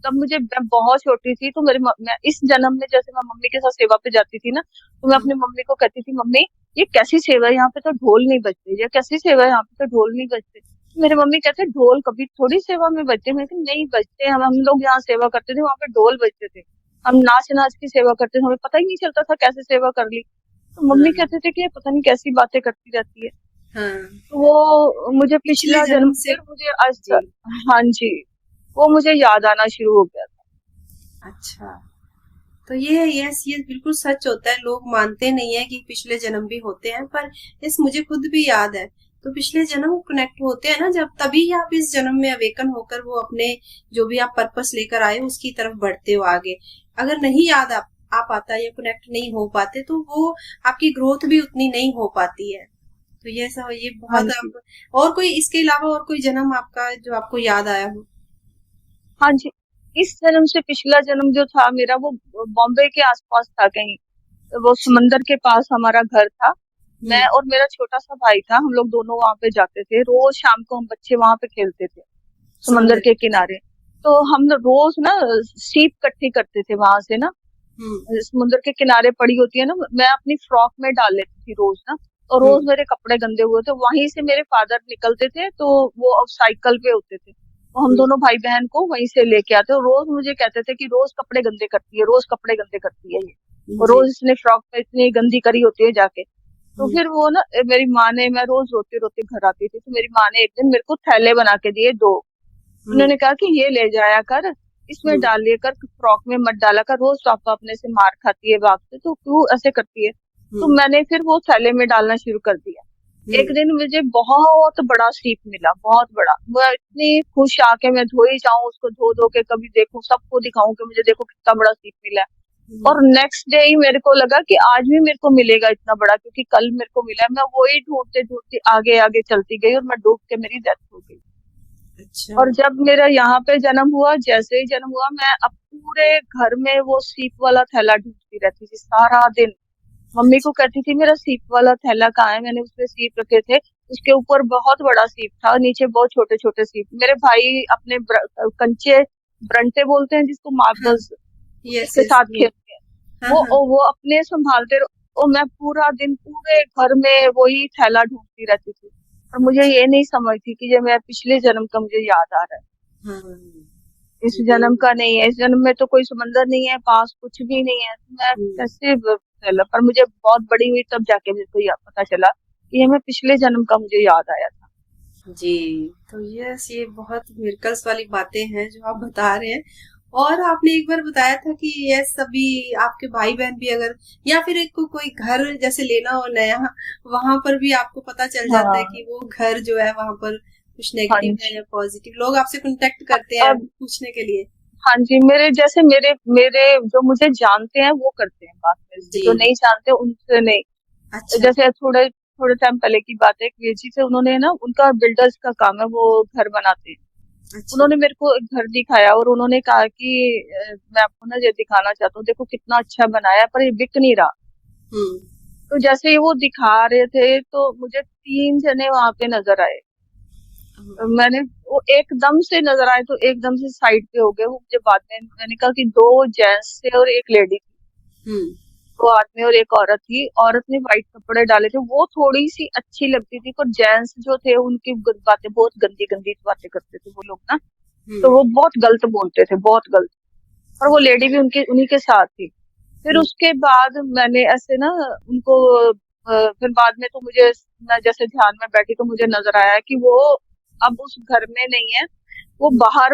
तब मैं बहुत छोटी थी, तो मैं इस जन्म में जैसे मैं मम्मी के साथ सेवा पे जाती थी ना, तो मैं अपनी मम्मी को कहती थी, मम्मी ये कैसी सेवा है, यहाँ पे तो ढोल नहीं बजते, ये कैसी सेवा है, यहाँ पे तो ढोल नहीं बजते। मेरे मम्मी कहते ढोल कभी थोड़ी सेवा में बजते। मैं कहती नहीं बजते, हम लोग यहाँ सेवा करते थे, वहाँ पे ढोल बजते थे, हम नाच नाच की सेवा करते थे, हमें पता ही नहीं चलता था कैसे सेवा कर ली। तो मम्मी कहते थे कि ये पता नहीं कैसी बातें करती रहती है। तो वो मुझे पिछला जन्म से फिर मुझे आज तक, हाँ जी, वो मुझे याद आना शुरू हो गया था। अच्छा। तो ये बिल्कुल सच होता है। लोग मानते नहीं है कि पिछले जन्म भी होते हैं, पर इस मुझे खुद भी याद है। तो पिछले जन्म कनेक्ट होते हैं ना जब, तभी आप इस जन्म में अवेकन होकर वो अपने जो भी आप पर्पस लेकर आए उसकी तरफ बढ़ते हो आगे। अगर नहीं याद आ पाता या कनेक्ट नहीं हो पाते तो वो आपकी ग्रोथ भी उतनी नहीं हो पाती है। तो ये सब, ये हाँ बहुत जी, आप, और कोई इसके अलावा और कोई जन्म आपका जो आपको याद आया हो? हाँ जी, इस जन्म से पिछला जन्म जो था मेरा, वो बॉम्बे के आसपास था कहीं, वो समंदर के पास हमारा घर था। मैं और मेरा छोटा सा भाई था, हम लोग दोनों वहां पे जाते थे, रोज शाम को हम बच्चे वहां पे खेलते थे समंदर के किनारे। तो हम रोज ना सीप इकट्ठी करते थे वहां से ना, समुद्र के किनारे पड़ी होती है ना, मैं अपनी फ्रॉक में डाल लेती थी रोज ना, और रोज मेरे कपड़े गंदे हुए थे, वहीं से मेरे फादर निकलते थे, तो वो अब साइकिल पे होते थे, तो हम दोनों भाई बहन को वहीं से लेके आते, और रोज मुझे कहते थे कि रोज कपड़े गंदे करती है, रोज कपड़े गंदे करती है ये, और रोज इसने फ्रॉक पे इतनी गंदी करी होती है जाके। तो फिर वो ना मेरी माँ ने, मैं रोज रोते रोते घर आती थी, तो मेरी माँ ने एक दिन मेरे को थैले बना के दिए 2। उन्होंने कहा कि ये ले जाया कर, इसमें डाल लिया कर, फ्रॉक में मत डाला कर, रोज पापा अपने से मार खाती है बाप से, तो क्यों ऐसे करती है। तो मैंने फिर वो थैले में डालना शुरू कर दिया। एक दिन मुझे बहुत बड़ा सीप मिला, बहुत बड़ा। मैं इतनी खुश आके मैं धो ही जाऊं उसको, धो धो के कभी देखूं, सबको दिखाऊं कि मुझे देखो कितना बड़ा सीप मिला है। और नेक्स्ट डे ही मेरे को लगा कि आज भी मेरे को मिलेगा इतना बड़ा, क्योंकि कल मेरे को मिला है। मैं वही ढूंढते ढूंढते आगे आगे चलती गई, और मैं डूब के मेरी डेथ हो गई। अच्छा। और जब मेरा यहाँ पे जन्म हुआ, जैसे ही जन्म हुआ, मैं अब पूरे घर में वो सीप वाला थैला ढूंढती रहती थी सारा दिन। मम्मी को कहती थी मेरा सीप वाला थैला कहाँ है, मैंने उसमें सीप रखे थे, उसके ऊपर बहुत बड़ा सीप था, नीचे बहुत छोटे छोटे सीप। मेरे भाई अपने कंचे ब्रंटे बोलते हैं जिसको, मार्बल्स, उसके साथ खेलते हैं, वो अपने संभालते रहो, और मैं पूरा दिन पूरे घर में वही थैला ढूंढती रहती थी। और मुझे ये नहीं समझती कि ये मैं पिछले जन्म का मुझे याद आ रहा है। इस जन्म का नहीं है, इस जन्म में तो कोई समंदर नहीं है, पास कुछ भी नहीं है, तो मैं कैसे चला। पर मुझे बहुत बड़ी हुई तब जाके मेरे को पता चला कि ये मैं पिछले जन्म का मुझे याद आया था। जी। तो यस, ये बहुत मिरेकल्स वाली बातें हैं जो आप बता रहे हैं। और आपने एक बार बताया था कि ये सभी आपके भाई बहन भी अगर या फिर एक को कोई घर जैसे लेना हो नया, वहां पर भी आपको पता चल जाता है हाँ, कि वो घर जो है वहां पर कुछ हाँ नेगेटिव है जी। या पॉजिटिव, लोग आपसे कांटेक्ट करते हैं अब पूछने के लिए। हाँ जी, मेरे जैसे मेरे मेरे जो मुझे जानते हैं वो करते हैं बात मेरे से, जी। जो नहीं जानते उनसे नहीं। अच्छा। जैसे थोड़े थोड़े टाइम पहले की बात है, एक वीर जी से उन्होंने ना, उनका बिल्डर्स का काम है, वो घर बनाते हैं। अच्छा। उन्होंने मेरे को एक घर दिखाया और उन्होंने कहा कि मैं आपको ना ये दिखाना चाहता हूँ, देखो कितना अच्छा बनाया है, पर ये बिक नहीं रहा। हम्म। तो जैसे ही वो दिखा रहे थे तो मुझे 3 जने वहां पे नजर आए। मैंने वो एकदम से नजर आए तो एकदम से साइड पे हो गए। वो मुझे बाद में मैंने कहा कि 2 जेंट्स थे और एक लेडी थी। हम्म। 2 आदमी और एक औरत थी। औरत ने व्हाइट कपड़े डाले थे, वो थोड़ी सी अच्छी लगती थी, पर जेंट्स जो थे उनकी बातें बहुत गंदी गंदी बातें करते थे वो लोग ना। तो हम्म। वो बहुत गलत बोलते थे, बहुत गलत। और वो लेडी भी उनके उन्हीं के साथ थी। फिर हम्म। उसके बाद मैंने ऐसे ना उनको फिर बाद में तो मुझे, मैं जैसे ध्यान में बैठी तो मुझे नजर आया कि वो अब उस घर में नहीं है। वो बाहर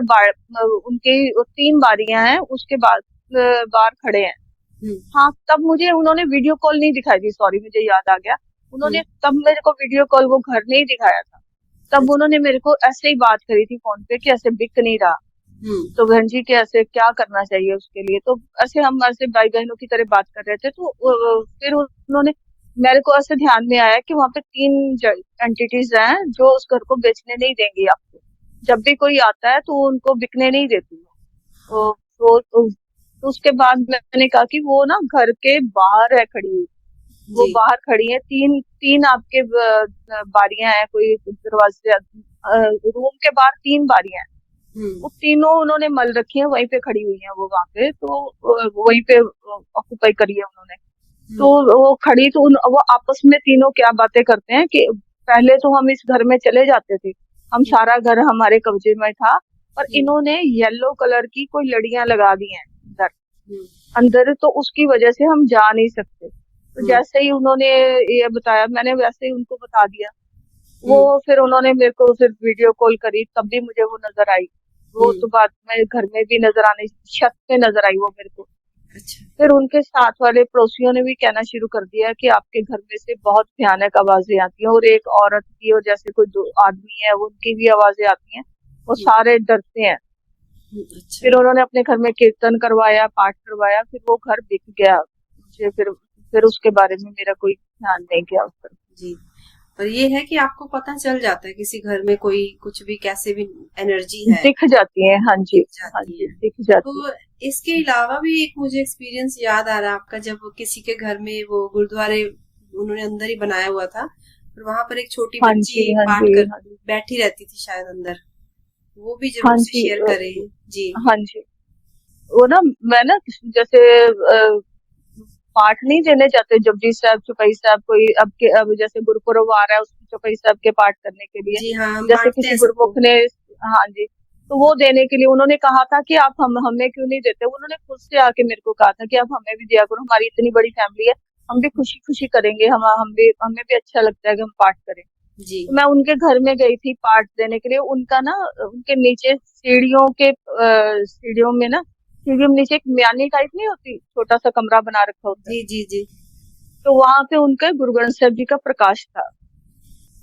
उनकी 3 बारियां हैं, उसके बाद बाहर खड़े हैं। हम्म। हाँ, तब मुझे उन्होंने वीडियो कॉल नहीं दिखाई थी, सॉरी मुझे याद आ गया। हम्म। उन्होंने तब मेरे को वीडियो कॉल वो घर नहीं दिखाया था। तब अच्छा। उन्होंने मेरे को ऐसे ही बात करी थी फोन पे कि ऐसे बिक नहीं रहा। हम्म। तो बहन जी के ऐसे क्या करना चाहिए उसके लिए। तो ऐसे हम ऐसे भाई बहनों की तरह बात कर रहे थे। तो फिर उन्होंने, मेरे को ऐसे ध्यान में आया कि वहां पे 3 एंटिटीज हैं जो उस घर को बेचने नहीं देंगी आपको। जब भी कोई आता है तो उनको बिकने नहीं देती वो। तो उसके बाद मैंने कहा कि वो ना घर के बाहर है खड़ी हुई। वो जी। बाहर खड़ी है, तीन तीन आपके बारियां हैं, कोई दरवाजे रूम के बाहर 3 बारियां हैं। हम्म। वो तीनों उन्होंने मल रखी है, वहीं पे खड़ी हुई है वो वहां पे। तो वहीं पे ऑक्यूपाई करी है उन्होंने। तो हम्म। वो खड़ी तो वो आपस में तीनों क्या बातें करते हैं कि पहले तो हम इस घर में चले जाते थे, हम सारा घर हमारे कब्जे में था, पर हम्म। इन्होंने येलो कलर की कोई लड़ियां लगा दी हैं अंदर। हम्म। अंदर तो उसकी वजह से हम जा नहीं सकते। तो हम्म। जैसे ही उन्होंने ये बताया, मैंने वैसे ही उनको बता दिया। वो हम्म। फिर उन्होंने मेरे को फिर वीडियो कॉल करी, तब भी मुझे वो नजर आई। वो हम्म। तो बाद में घर में भी नजर आने, छत पे नजर आई वो मेरे को। अच्छा। फिर उनके साथ वाले पड़ोसियों ने भी कहना शुरू कर दिया कि आपके घर में से बहुत भयानक आवाजें आती हैं, और एक औरत की और जैसे कोई 2 आदमी है उनकी भी आवाजें आती हैं। वो हम्म। सारे डरते हैं। अच्छा। फिर उन्होंने अपने घर में कीर्तन करवाया, पाठ करवाया, फिर वो घर बिक गया। मुझे फिर उसके बारे में मेरा कोई ध्यान नहीं गया उस पर। जी। और ये है कि आपको पता चल जाता है किसी घर में कोई कुछ भी कैसे भी एनर्जी है, दिख जाती है, हाँ जी। दिख हाँ जाती जी, है। दिख जाती है। तो इसके अलावा भी एक मुझे एक्सपीरियंस याद आ रहा है आपका, जब किसी के घर में वो गुरुद्वारे उन्होंने अंदर ही बनाया हुआ था और वहां पर एक छोटी हाँ बच्ची जी, हाँ पाठ जी, कर हाँ जी, बैठी रहती थी शायद अंदर, वो भी हाँ जरूर से जी, शेयर करें। जी। हाँ जी। वो ना, मैं ना जैसे पाठ नहीं देने जाते जपजी साहब, चौपाई साहब, कोई अब जैसे गुरुपुरब आ रहा है उसमें चौपाई साहब के पाठ करने के लिए, जी हाँ, हम जैसे बांटते किसी हैं सबको। गुरुमुख ने, हाँ जी, तो वो देने के लिए उन्होंने कहा था कि आप हमें क्यों नहीं देते। उन्होंने खुद से आके मेरे को कहा था कि आप हमें भी दिया करो, हमारी इतनी बड़ी फैमिली है, हम भी खुशी खुशी करेंगे, हमें भी अच्छा लगता है कि हम पाठ करें। जी। तो मैं उनके घर में गई थी पाठ देने के लिए। उनका ना, उनके नीचे सीढ़ियों में ना, सीढ़ियों में नीचे एक म्यानी टाइप नहीं होती, छोटा सा कमरा बना रखा होता है। जी। जी। जी। तो वहां पे उनके गुरु ग्रंथ साहब जी का प्रकाश था।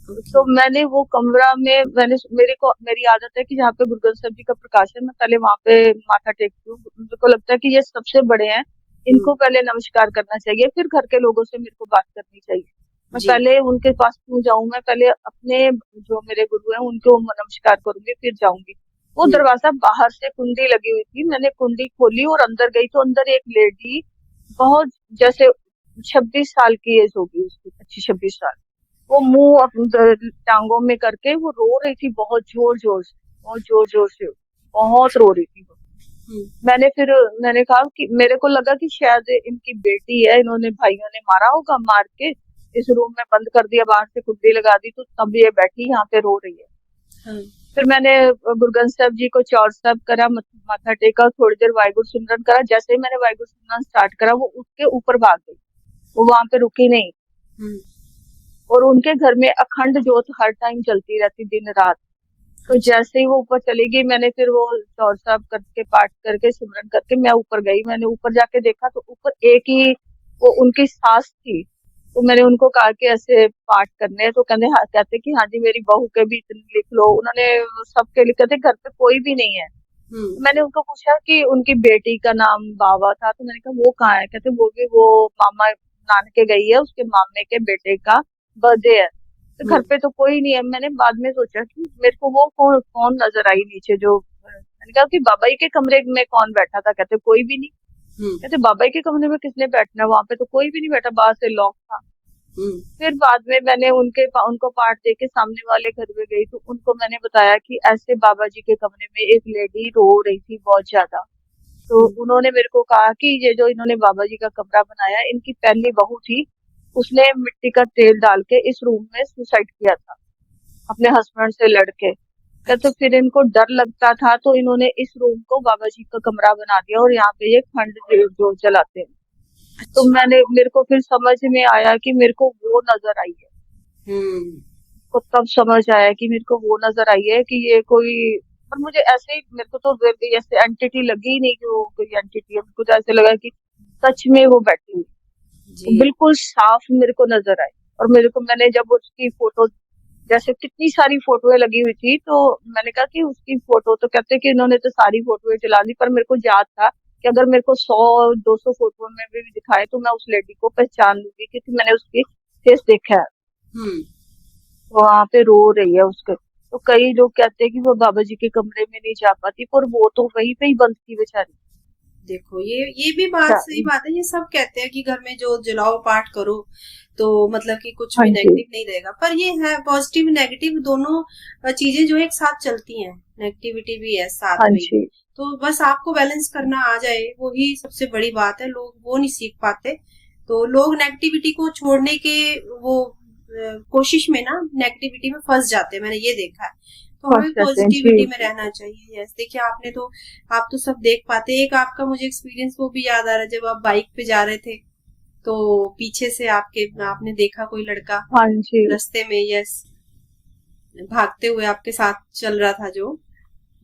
ओके। तो मैंने वो कमरा में, मेरी आदत है कि जहाँ पे गुरु ग्रंथ साहब जी का प्रकाश है, मैं पहले वहां पे माथा टेकती हूँ। मेरे को लगता है कि ये सबसे बड़े हैं, हम्म। इनको पहले नमस्कार करना चाहिए, फिर घर के लोगों से मेरे को बात करनी चाहिए। मैं जी। पहले उनके पास क्यों जाऊं, मैं पहले अपने जो मेरे गुरु हैं उनको नमस्कार करूंगी, फिर जाऊंगी। वो हम्म। दरवाजा बाहर से कुंडी लगी हुई थी, मैंने कुंडी खोली और अंदर गई तो अंदर एक लेडी, बहुत जैसे 26 साल की एज होगी उसकी, 25-26 साल। वो मुंह टांगों में करके वो रो रही थी, बहुत जोर जोर से, बहुत जोर जोर से, बहुत रो रही थी वो। हम्म। मैंने कहा कि मेरे को लगा कि शायद इनकी बेटी है, इन्होंने भाइयों ने मारा होगा, मार के इस रूम में बंद कर दिया, बाहर से कुंडी लगा दी, तो तब ये बैठी यहाँ पे रो रही है। हाँ। फिर मैंने गुरु साहब जी को चौर साहब करा, माथा टेका, थोड़ी देर वाहिगुरु सिमरन करा। जैसे ही मैंने वाहिगुरु सिमरन स्टार्ट करा, वो उठ के ऊपर भाग गई, वो वहां पे रुकी नहीं। हम्म। और उनके घर में अखंड ज्योत हर टाइम चलती रहती, दिन रात। तो जैसे ही वो ऊपर चली गई, मैंने फिर वो चौर साहब करके पाठ करके सिमरन करके मैं ऊपर गई। मैंने ऊपर जाके देखा तो ऊपर एक ही वो उनकी सास थी। तो मैंने उनको कहा कि ऐसे पाठ करने हैं, तो कहते कि हाँ जी मेरी बहू के भी इतने लिख लो। उन्होंने सबके लिखे थे, घर पे कोई भी नहीं है। तो मैंने उनको पूछा कि उनकी बेटी का नाम बाबा था, तो मैंने कहा वो कहाँ है? कहते वो भी वो मामा नानके गई है, उसके मामे के बेटे का बर्थडे है। तो घर पे तो कोई नहीं है। मैंने बाद में सोचा कि मेरे को वो कौन कौन नजर आई नीचे, जो मैंने कहा कि बाबा जी के कमरे में कौन बैठा था? कहते कोई भी नहीं। कहते बाबा जी के कमरे में किसने बैठना है? वहां पे तो कोई भी नहीं बैठा, बाहर से लॉक था। फिर बाद में मैंने उनको पाठ दे के सामने वाले घर में गई, तो उनको मैंने बताया कि ऐसे बाबा जी के कमरे में एक लेडी रो रही थी बहुत ज्यादा। तो उन्होंने मेरे को कहा कि ये जो इन्होंने बाबा जी का कमरा बनाया, इनकी पहली बहू थी, उसने मिट्टी का तेल डाल के इस रूम में सुसाइड किया था अपने हस्बैंड से लड़के। तो फिर इनको डर लगता था, तो इन्होंने इस रूम को बाबा जी का कमरा बना दिया और यहाँ पे ये खंड जो जलाते हैं। तो मेरे को फिर समझ में आया कि मेरे को वो नजर आई है। तो तब समझ आया कि मेरे को वो नजर आई है कि ये कोई, पर मुझे ऐसे ही मेरे को तो ऐसे एंटिटी लगी ही नहीं कि वो कोई एंटिटी है। मुझे ऐसे लगा कि सच में वो बैठी हुई, तो बिल्कुल साफ मेरे को नजर आई। और मैंने जब उसकी फोटो, जैसे कितनी सारी फोटोएं लगी हुई थी, तो मैंने कहा कि उसकी फोटो, तो कहते कि इन्होंने तो सारी फोटोएं चला दी, पर मेरे को याद था कि अगर मेरे को 100-200 फोटो में भी दिखाए तो मैं उस लेडी को पहचान लूंगी, क्योंकि मैंने उसकी फेस देखा है। तो वहां पे रो रही है उसके। तो कई लोग कहते हैं कि वो बाबा जी के कमरे में नहीं जा पाती, पर वो तो वहीं पे ही बंद थी बेचारी। देखो ये भी बात सही बात है। ये सब कहते हैं कि घर में जो जलाओ पाठ करो तो मतलब कि कुछ भी नेगेटिव नहीं रहेगा, पर ये है पॉजिटिव नेगेटिव दोनों चीजें जो एक साथ चलती हैं, नेगेटिविटी भी है साथ में। तो बस आपको बैलेंस करना आ जाए, वही सबसे बड़ी बात है। लोग वो नहीं सीख पाते, तो लोग नेगेटिविटी को छोड़ने के वो कोशिश में ना नेगेटिविटी में फंस जाते हैं, मैंने ये देखा है। तो हमें पॉजिटिविटी में रहना चाहिए। यस, देखिए आप तो सब देख पाते। एक आपका मुझे एक्सपीरियंस वो भी याद आ रहा है, जब आप बाइक पे जा रहे थे तो पीछे से आपने देखा कोई लड़का रास्ते में, यस, भागते हुए आपके साथ चल रहा था, जो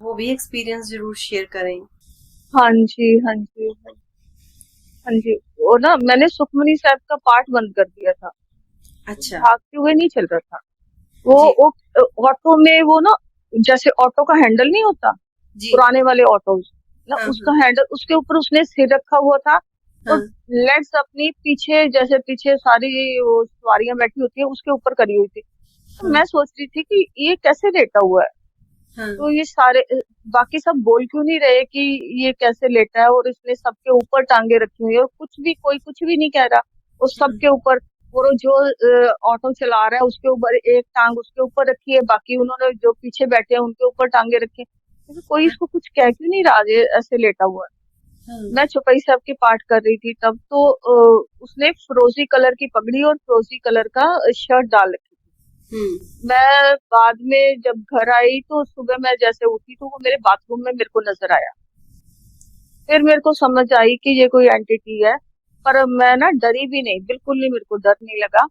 वो भी एक्सपीरियंस जरूर शेयर करें। हाँ जी, हाँ जी, हाँ जी। वो ना मैंने सुखमनी साहब का पाठ बंद कर दिया था। अच्छा। भागते हुए नहीं चल रहा था वो ऑटो में, वो ना जैसे ऑटो का हैंडल नहीं होता पुराने वाले ऑटो ना, उसका हैंडल, उसके ऊपर उसने सिर रखा हुआ था और लेग्स अपनी पीछे, जैसे पीछे सारी वो सवारियां बैठी होती है उसके ऊपर करी हुई थी। तो मैं सोच रही थी कि ये कैसे लेटा हुआ है। तो ये सारे बाकी सब बोल क्यों नहीं रहे कि ये कैसे लेटा है, और इसने सबके ऊपर टांगे रखी हुई है, और कोई कुछ भी नहीं कह रहा उस सबके ऊपर। और जो ऑटो चला रहा है उसके ऊपर एक टांग उसके ऊपर रखी है, बाकी उन्होंने जो पीछे बैठे हैं उनके ऊपर टांगे रखी है। कोई इसको कुछ कह क्यों नहीं रहा ऐसे लेटा हुआ है। मैं चौपाई साहब की पाठ कर रही थी तब, तो उसने फिरोजी कलर की पगड़ी और फिरोजी कलर का शर्ट डाल रखी थी। मैं बाद में जब घर आई तो सुबह मैं जैसे उठी तो वो मेरे बाथरूम में मेरे को नजर आया। फिर मेरे को समझ आई कि ये कोई एंटिटी है, पर मैं ना डरी भी नहीं, बिल्कुल नहीं, मेरे को डर नहीं लगा।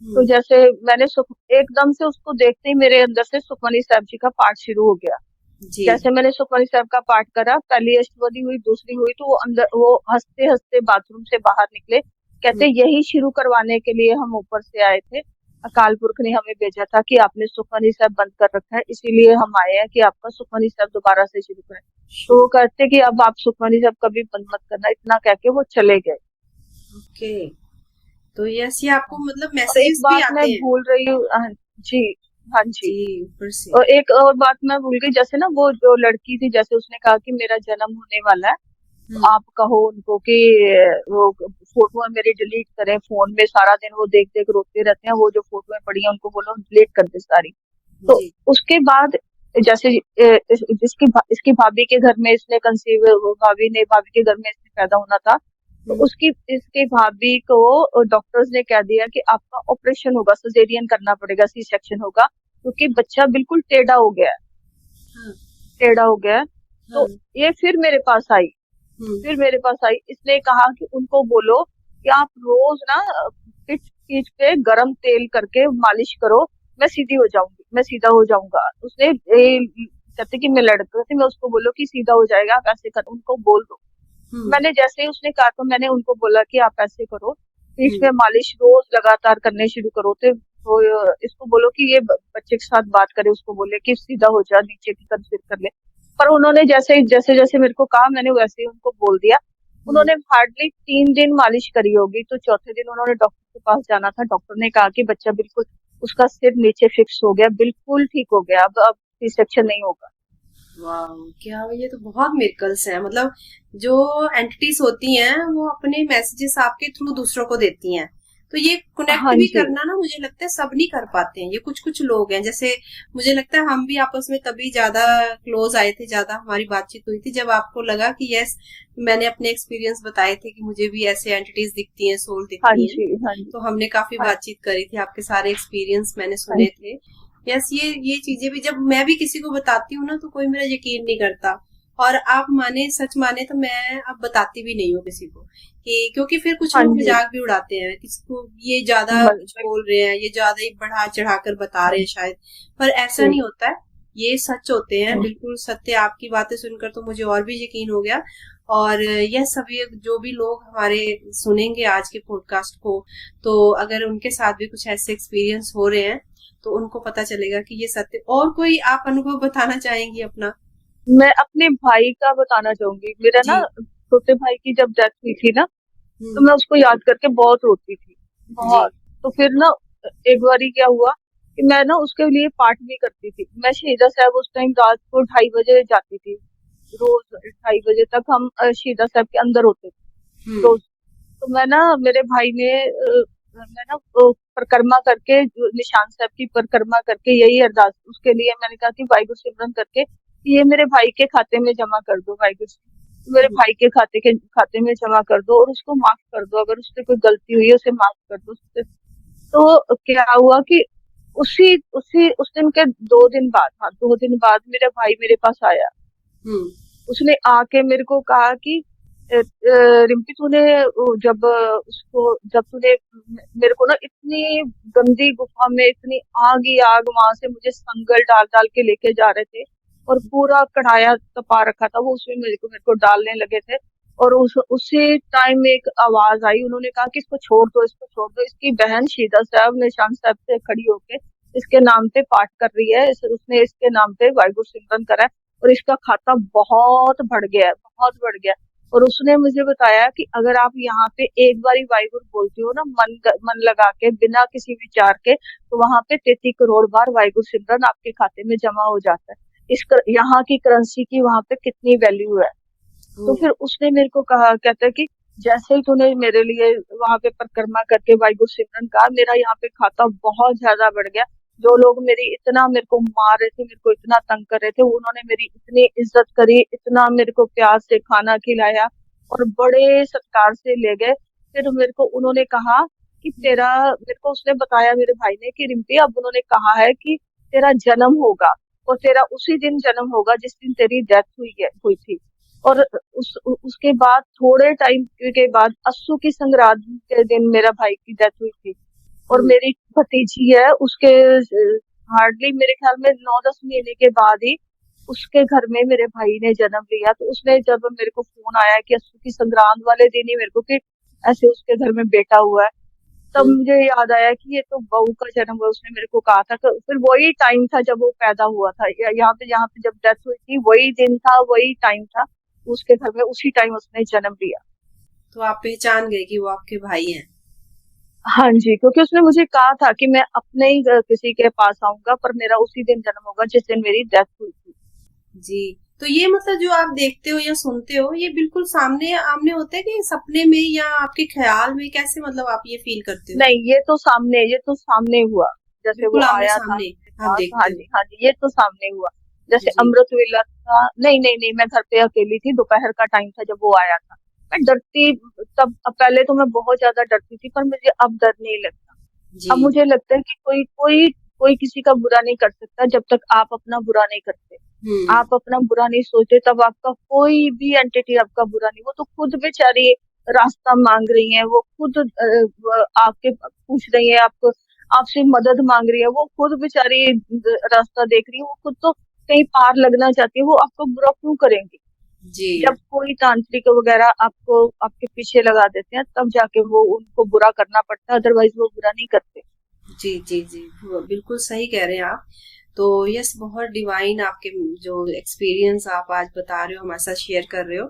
तो जैसे मैंने एकदम से उसको देखते ही मेरे अंदर से सुखमनी साहब जी का पाठ शुरू हो गया। जैसे मैंने सुखमनी साहब का पाठ करा, पहली अष्टपदी हुई, दूसरी हुई, तो वो हंसते हंसते बाथरूम से बाहर निकले। कहते यही शुरू करवाने के लिए हम ऊपर से आए थे, अकाल पुरख ने हमें भेजा था कि आपने सुखमनी साहब बंद कर रखा है, इसीलिए हम आए हैं कि आपका सुखमनी साहब दोबारा से शुरू करें। तो वो कहते कि अब आप सुखमनी साहब कभी बंद मत करना, इतना कह के वो चले गए। ओके, तो यस, ये आपको मतलब मैसेज भी आते हैं। मैं भूल रही हूँ जी, हाँ जी, और एक और बात मैं भूल गई, जैसे ना वो जो लड़की थी, जैसे उसने कहा कि मेरा जन्म होने वाला है, तो आप कहो उनको कि वो फोटो मेरी डिलीट करें फोन में, सारा दिन वो देख देख रोते रहते हैं, वो जो फोटो पड़ी है उनको बोलो डिलीट कर दे सारी। तो उसके बाद जैसे इसकी भाभी के घर में इसने कंसीव, भाभी के घर में इसने पैदा होना था, तो इसकी भाभी को डॉक्टर्स ने कह दिया कि आपका ऑपरेशन होगा, सिजेरियन करना पड़ेगा, सी सेक्शन होगा, क्योंकि बच्चा बिल्कुल टेढ़ा हो गया है। टेढ़ा हो गया है। हाँ। तो ये फिर मेरे पास आई, इसने कहा कि उनको बोलो कि आप रोज ना पीठ पीठ पे गरम तेल करके मालिश करो, मैं सीधी हो जाऊंगी, मैं सीधा हो जाऊंगा। उसने कहते कि मैं लड़का थी, मैं उसको बोलो कि सीधा हो जाएगा, आप ऐसे कर, उनको बोल दो। हम्म। मैंने जैसे ही उसने कहा तो मैंने उनको बोला कि आप ऐसे करो, पीठ हम्म। पे मालिश रोज लगातार करने शुरू करो। तो इसको बोलो कि ये बच्चे के साथ बात करे, उसको बोले कि सीधा हो जा, नीचे की तरफ सिर कर ले। पर उन्होंने जैसे जैसे जैसे मेरे को कहा, मैंने वैसे ही उनको बोल दिया। हम्म। उन्होंने हार्डली 3 दिन मालिश करी होगी, तो चौथे दिन उन्होंने डॉक्टर के पास जाना था। डॉक्टर ने कहा कि बच्चा बिल्कुल, उसका सिर नीचे फिक्स हो गया, बिल्कुल ठीक हो गया, अब सी सेक्शन नहीं होगा। वाह, क्या ये तो बहुत मिरेकल्स हैं। मतलब जो एंटिटीज होती हैं वो अपने मैसेजेस आपके थ्रू दूसरों को देती हैं। तो ये कनेक्ट हाँ भी जी, करना ना, मुझे लगता है सब नहीं कर पाते हैं, ये कुछ कुछ लोग हैं। जैसे मुझे लगता है हम भी आपस में तभी ज्यादा क्लोज आए थे, ज्यादा हमारी बातचीत हुई थी जब आपको लगा कि यस, मैंने अपने एक्सपीरियंस बताए थे कि मुझे भी ऐसे एंटिटीज दिखती हैं, सोल हाँ दिखती हैं। जी, हाँ जी, तो हमने काफी हाँ, बातचीत करी थी, आपके सारे एक्सपीरियंस मैंने हाँ सुने जी, थे। यस, ये चीजें भी जब मैं भी किसी को बताती हूँ ना तो कोई मेरा यकीन नहीं करता। और आप माने सच माने तो मैं अब बताती भी नहीं हूँ किसी को, कि क्योंकि फिर कुछ हाँ लोग जी। मजाक भी उड़ाते हैं, किसी को ये ज्यादा बस कुछ बोल रहे हैं, ये ज्यादा ही बढ़ा चढ़ा कर बता हाँ रहे हैं शायद। पर ऐसा जी, नहीं होता है, ये सच होते हैं, हाँ जी, बिल्कुल सत्य। आपकी बातें सुनकर तो मुझे और भी यकीन हो गया। और यह सभी जो भी लोग हमारे सुनेंगे आज के पॉडकास्ट को, तो अगर उनके साथ भी कुछ ऐसे एक्सपीरियंस हो रहे हैं तो उनको पता चलेगा कि ये सत्य। और कोई आप अनुभव बताना चाहेंगी अपना? मैं अपने भाई का बताना चाहूंगी। मेरा जी। ना छोटे भाई की जब डेथ हुई थी ना, तो हम्म। मैं उसको याद करके बहुत रोती थी, जी। बहुत। तो फिर ना एक बारी क्या हुआ कि मैं ना उसके लिए पाठ भी करती थी। मैं शहीदा साहब उस टाइम रात को 2:30 बजे जाती थी, रोज 2:30 बजे तक हम शहीदा साहब के अंदर होते थे हम्म। रोज। तो मैं ना, मेरे भाई ने मैं ना परिक्रमा करके, जो निशान साहब की परिक्रमा करके, यही अरदास उसके लिए मैंने कहा कि वाहिगुरु सिमरन करके कि ये मेरे भाई के खाते में जमा कर दो, वाहिगुरु जी, मेरे हम्म। भाई के खाते में जमा कर दो, और उसको माफ कर दो, अगर उससे कोई गलती हुई है उसे माफ कर दो उससे। तो क्या हुआ कि उसी उसी उस दिन के 2 दिन बाद, हाँ 2 दिन बाद मेरा भाई मेरे पास आया। हम्म। उसने आके मेरे को कहा कि रिम्पी तूने जब तूने मेरे को ना इतनी गंदी गुफा में, इतनी आग ही आग, वहां से मुझे संगल डाल डाल के लेके जा रहे थे, और पूरा कढ़ाया तपा रखा था वो, उसमें मेरे को डालने लगे थे। और उसी टाइम में एक आवाज आई, उन्होंने कहा कि इसको छोड़ दो, इसको छोड़ दो। इसकी बहन शीदा साहब निशान साहब से खड़ी होके इसके नाम पे पाठ कर रही है, उसने इसके नाम पे वाहिगुरु सिमरन करा है, और इसका खाता बहुत बढ़ गया है, बहुत बढ़ गया है। और उसने मुझे बताया कि अगर आप यहाँ पे एक बारी वाहिगुरु बोलते हो ना, मन लगा के, बिना किसी विचार के, तो वहां पे 33 करोड़ बार वाहिगुरु सिमरन आपके खाते में जमा हो जाता है। यहाँ की करेंसी की वहां पे कितनी वैल्यू है। तो हम्म। फिर उसने मेरे को कहा, कहता है कि जैसे ही तूने मेरे लिए वहां पे परिक्रमा करके वाहिगुरु सिमरन कहा, मेरा यहाँ पे खाता बहुत ज्यादा बढ़ गया। जो लोग मेरी इतना मेरे को मार रहे थे, मेरे को इतना तंग कर रहे थे, उन्होंने मेरी इतनी इज्जत करी, इतना मेरे को प्यार से खाना खिलाया, और बड़े सत्कार से ले गए। फिर मेरे को उन्होंने कहा कि मेरे को उसने बताया मेरे भाई ने कि रिम्पी, अब उन्होंने कहा है कि तेरा जन्म होगा, और तेरा उसी दिन जन्म होगा जिस दिन तेरी डेथ हुई थी। और उसके बाद थोड़े टाइम के बाद अस्सू की संगरांद के दिन मेरा भाई की डेथ हुई थी। और हम्म। मेरी भतीजी है, उसके हार्डली मेरे ख्याल में 9-10 महीने के बाद ही उसके घर में मेरे भाई ने जन्म लिया। तो उसने जब मेरे को फोन आया कि अस्सू की संगरांद वाले दिन ही मेरे को कि ऐसे उसके घर में बेटा हुआ है, तब हम्म। मुझे याद आया कि ये तो बहू का जन्म हुआ। उसने मेरे को कहा था, तो फिर वही टाइम था जब वो पैदा हुआ था, यहाँ पे जब डेथ हुई थी, वही दिन था, वही टाइम था उसके घर में, उसी टाइम उसने जन्म लिया। तो आप पहचान गए कि वो आपके भाई हैं? हाँ जी, क्योंकि उसने मुझे कहा था कि मैं अपने ही किसी के पास आऊंगा, पर मेरा उसी दिन जन्म होगा जिस दिन मेरी डेथ हुई थी। जी। तो ये मतलब जो आप देखते हो या सुनते हो, ये बिल्कुल सामने आमने होता है कि सपने में या आपके ख्याल में? कैसे मतलब आप ये फील करते हो? नहीं, ये तो सामने हुआ, जैसे वो बिल्कुल आमने आया था सामने मेरे आप पास। हाँ देखते हो? जी, हाँ जी, ये तो सामने हुआ। जैसे जी। अमृत वेला था, नहीं नहीं नहीं, मैं घर पे अकेली थी, दोपहर का टाइम था जब वो आया था। मैं डरती, तब पहले तो मैं बहुत ज्यादा डरती थी, पर मुझे अब डर नहीं लगता। जी। अब मुझे लगता है कि कोई कोई कोई किसी का बुरा नहीं कर सकता जब तक आप अपना बुरा नहीं करते। आप अपना बुरा नहीं सोचते, तब आपका कोई भी एंटिटी आपका बुरा नहीं, वो तो खुद बेचारी रास्ता मांग रही है, वो खुद आपके पूछ रही है, आपको आपसे मदद मांग रही है, वो खुद बेचारी रास्ता देख रही है, वो खुद तो कहीं पार लगना चाहती है, वो आपको बुरा क्यों करेंगी? जी जब कोई तांत्रिक वगैरह आपको आपके पीछे लगा देते हैं, तब जाके वो उनको बुरा करना पड़ता है, अदरवाइज वो बुरा नहीं करते। जी जी जी, वो बिल्कुल सही कह रहे हैं आप। तो यस, बहुत डिवाइन आपके जो एक्सपीरियंस आप आज बता रहे हो, हमारे साथ शेयर कर रहे हो,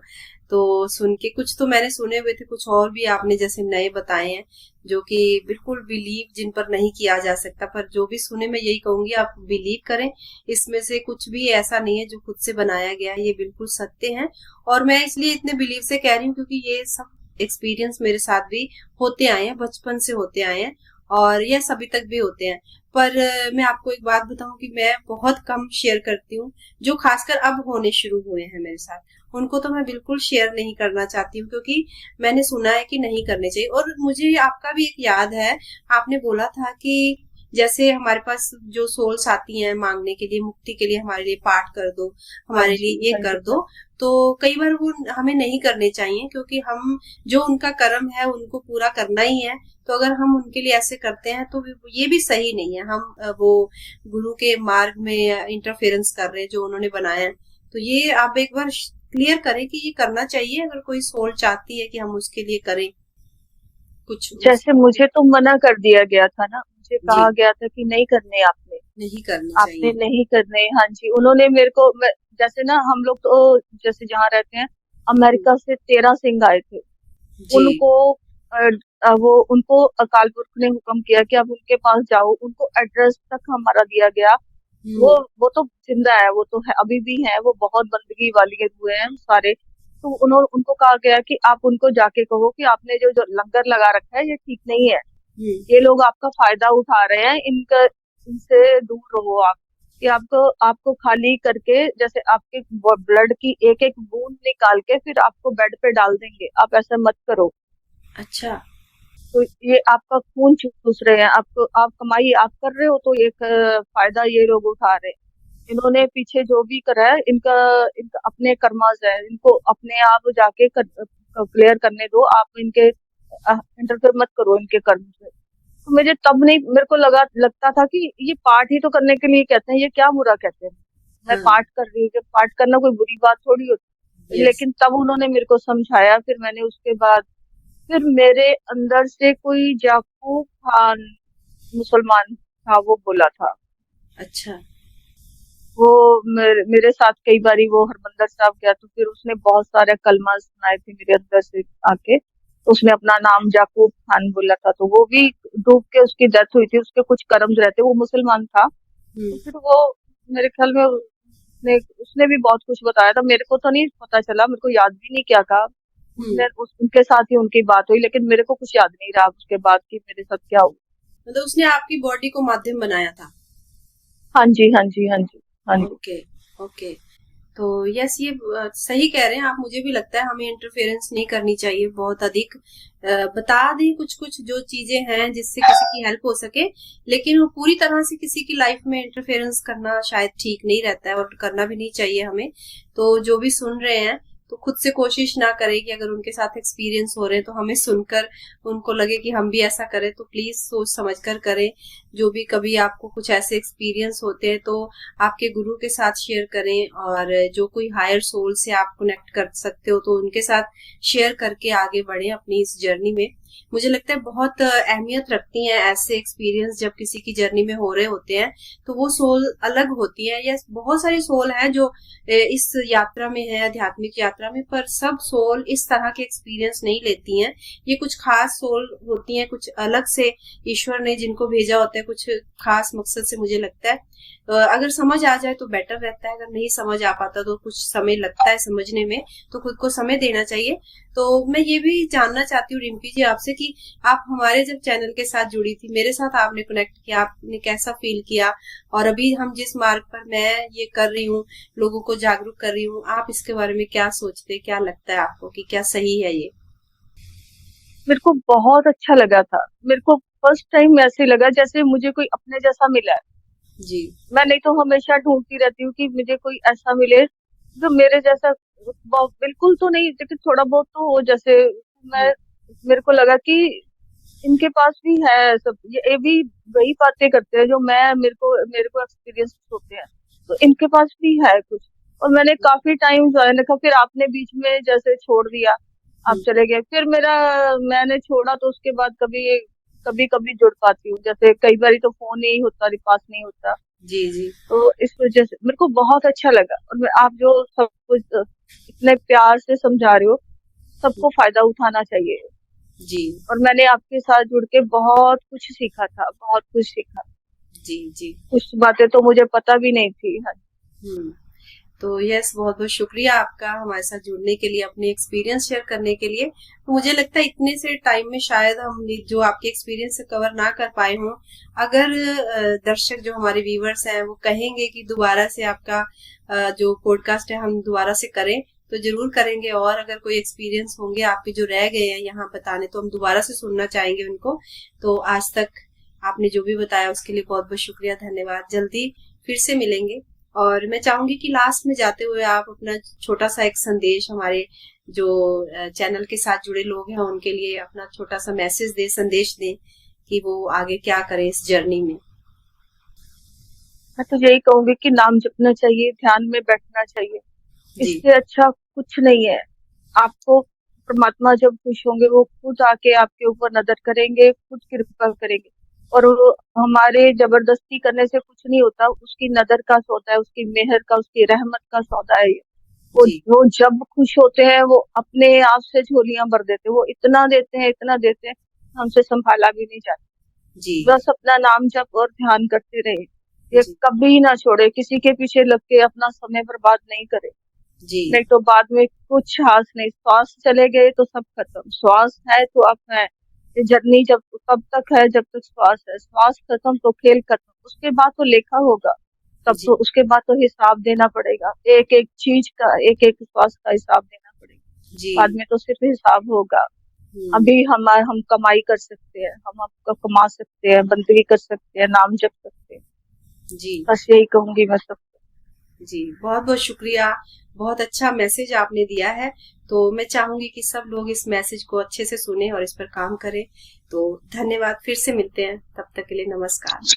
तो सुन के कुछ तो मैंने सुने हुए थे, कुछ और भी आपने जैसे नए बताए हैं जो कि बिल्कुल बिलीव जिन पर नहीं किया जा सकता, पर जो भी सुने मैं यही कहूंगी आप बिलीव करें। इसमें से कुछ भी ऐसा नहीं है जो खुद से बनाया गया है, ये बिल्कुल सत्य है। और मैं इसलिए इतने बिलीव से कह रही हूँ क्योंकि ये सब एक्सपीरियंस मेरे साथ भी होते आए हैं, बचपन से होते आए हैं, और यह अभी तक भी होते हैं। पर मैं आपको एक बात बताऊं कि मैं बहुत कम शेयर करती हूँ, जो खासकर अब होने शुरू हुए हैं मेरे साथ उनको तो मैं बिल्कुल शेयर नहीं करना चाहती हूँ, क्योंकि मैंने सुना है कि नहीं करने चाहिए। और मुझे आपका भी एक याद है, आपने बोला था कि जैसे हमारे पास जो सोल्स आती हैं मांगने के लिए, मुक्ति के लिए, हमारे लिए पाठ कर दो, हाँ हमारे जी, लिए ये हाँ कर जी, दो, तो कई बार वो हमें नहीं करने चाहिए, क्योंकि हम जो उनका कर्म है उनको पूरा करना ही है। तो अगर हम उनके लिए ऐसे करते हैं तो ये भी सही नहीं है, हम वो गुरु के मार्ग में इंटरफेरेंस कर रहे हैं जो उन्होंने बनाया है। तो ये आप एक बार क्लियर करें कि ये करना चाहिए अगर कोई सोल चाहती है कि हम उसके लिए करें कुछ उस। जैसे मुझे तो मना कर दिया गया था ना, मुझे जी, कहा गया था कि नहीं करने आपने, नहीं करने आपने चाहिए। नहीं करने। हाँ जी, उन्होंने मेरे को जैसे ना हम लोग तो जैसे जहाँ रहते हैं, अमेरिका से 13 सिंह आए थे। जी। उनको वो उनको अकाल पुरख ने हुक्म किया कि आप उनके पास जाओ, उनको एड्रेस तक हमारा दिया गया। वो हम्म। वो तो जिंदा है, वो तो है, अभी भी है, वो बहुत बंदगी वाले हुए हैं सारे। तो उन्होंने उनको कहा गया कि आप उनको जाके कहो कि आपने जो जो लंगर लगा रखा है ये ठीक नहीं है, हम्म। ये लोग आपका फायदा उठा रहे हैं, इनका इनसे दूर रहो आप। कि आपको आपको खाली करके, जैसे आपके ब्लड की एक एक बूंद निकाल के फिर आपको बेड पे डाल देंगे, आप ऐसा मत करो। अच्छा। तो ये आपका खून चूस रहे हैं, आपको आप कमाई आप कर रहे हो, तो एक फायदा ये लोग उठा रहे हैं। इन्होंने पीछे जो भी करा है, इनका इनका अपने कर्मास है, इनको अपने आप जाके क्लियर करने दो, आप इनके इंटरफेयर मत करो इनके कर्म से। तो मुझे तब नहीं, मेरे को लगता था कि ये पाठ ही तो करने के लिए कहते हैं, ये क्या बुरा कहते हैं, मैं हाँ। पाठ कर रही हूँ, जब पाठ करना कोई बुरी बात थोड़ी होती। यस। लेकिन तब उन्होंने मेरे को समझाया, फिर मैंने उसके बाद फिर मेरे अंदर से कोई याकूब खान मुसलमान था, वो बोला था। अच्छा। वो मेरे साथ कई बारी वो हरमंदर साहब गया, तो फिर उसने बहुत सारे कलमा सुनाए थे मेरे अंदर से आके। तो उसने अपना नाम याकूब खान बोला था, तो वो भी डूब के उसकी डेथ हुई थी, उसके कुछ कर्म रहते, वो मुसलमान था। तो हम्म। फिर वो मेरे ख्याल में उसने उसने भी बहुत कुछ बताया था, मेरे को तो नहीं पता चला, मेरे को याद भी नहीं क्या था। हम्म। उनके साथ ही उनकी बात हुई, लेकिन मेरे को कुछ याद नहीं रहा उसके बाद कि मेरे साथ क्या हुआ। मतलब उसने आपकी बॉडी को माध्यम बनाया था। हाँ जी, हाँ जी, हाँ जी, हाँ जी। ओके। ओके। तो यस, ये सही कह रहे हैं आप। मुझे भी लगता है हमें इंटरफेरेंस नहीं करनी चाहिए बहुत अधिक। बता दें कुछ कुछ जो चीजें हैं जिससे किसी की हेल्प हो सके, लेकिन वो पूरी तरह से किसी की लाइफ में इंटरफेरेंस करना शायद ठीक नहीं रहता है, और करना भी नहीं चाहिए हमें। तो जो भी सुन रहे हैं तो खुद से कोशिश ना करें कि अगर उनके साथ एक्सपीरियंस हो रहे हैं तो हमें सुनकर उनको लगे कि हम भी ऐसा करें, तो प्लीज सोच समझ कर करें। जो भी कभी आपको कुछ ऐसे एक्सपीरियंस होते हैं तो आपके गुरु के साथ शेयर करें, और जो कोई हायर सोल से आप कनेक्ट कर सकते हो तो उनके साथ शेयर करके आगे बढ़े अपनी इस जर्नी में। मुझे लगता है बहुत अहमियत रखती हैं ऐसे एक्सपीरियंस जब किसी की जर्नी में हो रहे होते हैं। तो वो सोल अलग होती है, या बहुत सारी सोल हैं जो इस यात्रा में है, आध्यात्मिक यात्रा में, पर सब सोल इस तरह के एक्सपीरियंस नहीं लेती हैं। ये कुछ खास सोल होती हैं, कुछ अलग से ईश्वर ने जिनको भेजा होता है कुछ खास मकसद से, मुझे लगता है। अगर समझ आ जाए तो बेटर रहता है, अगर नहीं समझ आ पाता तो कुछ समय लगता है समझने में, तो खुद को समय देना चाहिए। तो मैं ये भी जानना चाहती हूँ रिम्पी जी आपसे कि आप हमारे जब चैनल के साथ जुड़ी थी, मेरे साथ आपने कनेक्ट किया, आपने कैसा फील किया, और अभी हम जिस मार्ग पर मैं ये कर रही हूँ, लोगों को जागरूक कर रही हूँ, आप इसके बारे में क्या सोचते, क्या लगता है आपको कि क्या सही है ये? मेरे को बहुत अच्छा लगा था, मेरे को फर्स्ट टाइम ऐसे लगा जैसे मुझे कोई अपने जैसा मिला है। जी मैं नहीं तो हमेशा ढूंढती रहती हूँ कि मुझे कोई ऐसा मिले जो मेरे जैसा, बिल्कुल तो नहीं लेकिन थोड़ा बहुत तो हो। जैसे मैं, मेरे को लगा कि इनके पास भी है सब, ये भी वही बातें करते हैं जो मेरे को एक्सपीरियंस होते हैं, तो इनके पास भी है कुछ। और मैंने काफी टाइम ज्वाइन रखा, फिर आपने बीच में जैसे छोड़ दिया, आप हम्म, चले गए, फिर मैंने छोड़ा, तो उसके बाद कभी कभी कभी जुड़ पाती हूँ, जैसे कई बार तो फोन नहीं होता, पास नहीं होता। जी जी तो इस वजह से मेरे को बहुत अच्छा लगा। और आप जो सब कुछ इतने प्यार से समझा रहे हो, सबको फायदा उठाना चाहिए। जी और मैंने आपके साथ जुड़ के बहुत कुछ सीखा था, बहुत कुछ सीखा। जी जी। कुछ बातें तो मुझे पता भी नहीं थी। हाँ। हम्म। तो यस, बहुत बहुत शुक्रिया आपका हमारे साथ जुड़ने के लिए, अपने एक्सपीरियंस शेयर करने के लिए। तो मुझे लगता है इतने से टाइम में शायद हम जो आपके एक्सपीरियंस से कवर ना कर पाए हों। अगर दर्शक जो हमारे व्यूवर्स हैं वो कहेंगे कि दोबारा से आपका जो पॉडकास्ट है हम दोबारा से करें, तो जरूर करेंगे। और अगर कोई एक्सपीरियंस होंगे आपके जो रह गए हैं यहाँ बताने, तो हम दोबारा से सुनना चाहेंगे उनको। तो आज तक आपने जो भी बताया उसके लिए बहुत बहुत शुक्रिया, धन्यवाद। जल्दी फिर से मिलेंगे। और मैं चाहूंगी कि लास्ट में जाते हुए आप अपना छोटा सा एक संदेश हमारे जो चैनल के साथ जुड़े लोग हैं उनके लिए अपना छोटा सा मैसेज दे, संदेश दें कि वो आगे क्या करें इस जर्नी में। मैं तो यही कहूंगी कि नाम जपना चाहिए, ध्यान में बैठना चाहिए, जी इससे अच्छा कुछ नहीं है। आपको परमात्मा जब खुश होंगे, वो खुद आके आपके ऊपर नजर करेंगे, खुद कृपा करेंगे। और वो हमारे जबरदस्ती करने से कुछ नहीं होता, उसकी नजर का सौदा है, उसकी मेहर का, उसकी रहमत का सौदा है ये। जी वो जब खुश होते हैं, वो अपने आप से झोलियां भर देते हैं, वो इतना देते हैं, इतना देते हैं, हमसे संभाला भी नहीं जाता। जी बस अपना नाम जप और ध्यान करते रहे, ये जी कभी ना छोड़े, किसी के पीछे लग के अपना समय बर्बाद नहीं करे। जी नहीं तो बाद में कुछ हाथ नहीं, श्वास चले गए तो सब खत्म, श्वास है तो अब है। ये जर्नी जब तब तक है जब तक श्वास है, श्वास खत्म तो खेल खत्म, उसके बाद तो लेखा होगा। तब जी तो उसके बाद तो हिसाब देना पड़ेगा, एक एक चीज का, एक एक श्वास का हिसाब देना पड़ेगा। जी। बाद में तो सिर्फ हिसाब होगा। हम्म, अभी हम कमाई कर सकते हैं, हम आपको कमा सकते हैं, बंदगी कर सकते हैं, नाम जप सकते हैं। जी बस यही कहूंगी मैं सबको। जी। बहुत बहुत शुक्रिया, बहुत अच्छा मैसेज आपने दिया है। तो मैं चाहूंगी कि सब लोग इस मैसेज को अच्छे से सुने और इस पर काम करें। तो धन्यवाद, फिर से मिलते हैं, तब तक के लिए नमस्कार।